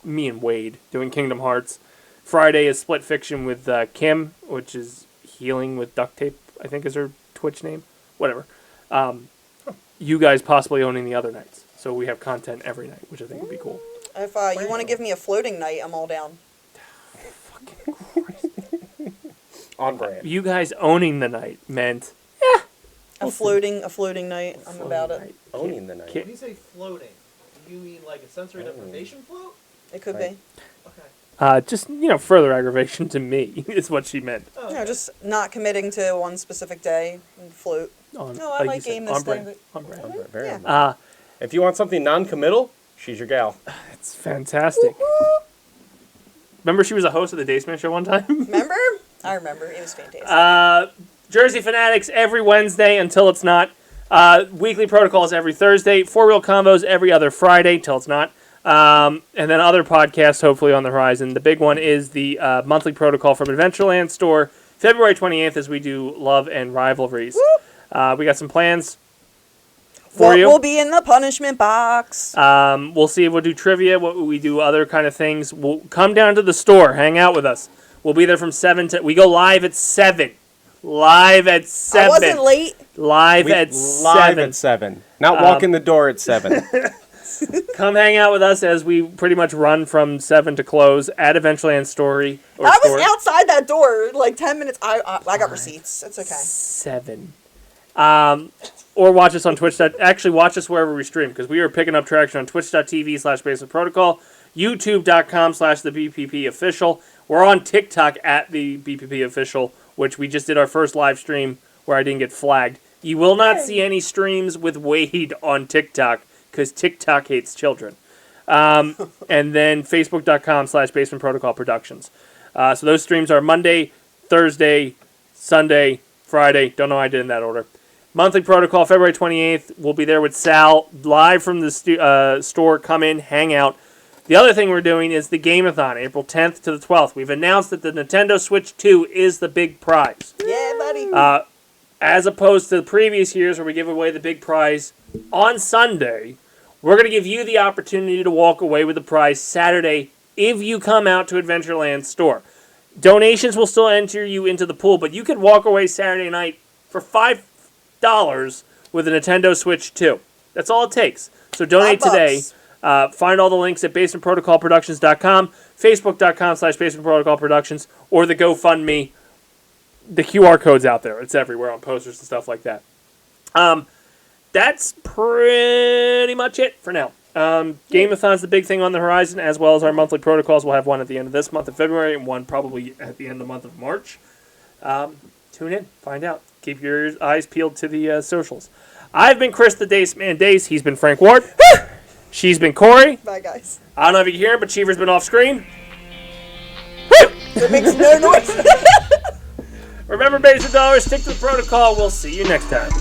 me and Wade doing Kingdom Hearts. Friday is Split Fiction with Kim, which is Healing with Duct Tape, I think is her Twitch name. Whatever. You guys possibly owning the other nights. So we have content every night, which I think would be cool. If you want to give me a floating night, I'm all down. On brand. You guys owning the night meant A floating night. I'm about it. Owning the night. When you say floating, do you mean like a sensory deprivation float? It could Right. be. Okay. just, further aggravation to me is what she meant. Oh, You know, just not committing to one specific day and float. On, No, I like might you said, game this on day. brand. On brand. On brand, very Yeah. on brand. If you want something non-committal, she's your gal. It's fantastic. Remember she was a host of the Dace Man show one time? Remember? I remember. It was fantastic. Jersey Fanatics every Wednesday until it's not. Weekly Protocols every Thursday. Four-Wheel Combos every other Friday till it's not. And then other podcasts hopefully on the horizon. The big one is the monthly protocol from Adventureland store, February 28th, as we do Love and Rivalries. We got some plans for you. We'll be in the punishment box. We'll see if we'll do trivia, what we do, other kind of things. We'll come down to the store, hang out with us. We'll be there from 7 to... We go live at 7. Live at 7. I wasn't late. Live at 7. Live at 7. Not walk in the door at 7. Come hang out with us as we pretty much run from 7 to close at Adventureland Story. I was outside that door like 10 minutes. I got receipts. It's okay. 7. Or watch us on Twitch. Actually, watch us wherever we stream, because we are picking up traction on twitch.tv/Basement Protocol, youtube.com/the BPP Official. We're on TikTok at the BPP Official, which we just did our first live stream where I didn't get flagged. You will not see any streams with Wade on TikTok, because TikTok hates children. And then facebook.com/Basement Protocol Productions. So those streams are Monday, Thursday, Sunday, Friday. Don't know how I did in that order. Monthly Protocol, February 28th. We'll be there with Sal, live from the store. Come in, hang out. The other thing we're doing is the Game-a-thon, April 10th to the 12th. We've announced that the Nintendo Switch 2 is the big prize. Yeah, buddy. As opposed to the previous years where we give away the big prize on Sunday, we're going to give you the opportunity to walk away with the prize Saturday if you come out to Adventureland store. Donations will still enter you into the pool, but you can walk away Saturday night for $5 with a Nintendo Switch 2. That's all it takes. So donate today. Find all the links at basementprotocolproductions.com, facebook.com/basementprotocolproductions, or the GoFundMe. The QR code's out there. It's everywhere on posters and stuff like that. That's pretty much it for now. Game-a-thon's the big thing on the horizon, as well as our monthly protocols. We'll have one at the end of this month of February and one probably at the end of the month of March. Tune in. Find out. Keep your eyes peeled to the socials. I've been Chris the Dace Man Dace. He's been Frank Ward. She's been Cori. Bye, guys. I don't know if you can hear him, but Cheever's been off screen. It makes no noise. Remember, Basement Dollars, stick to the protocol. We'll see you next time.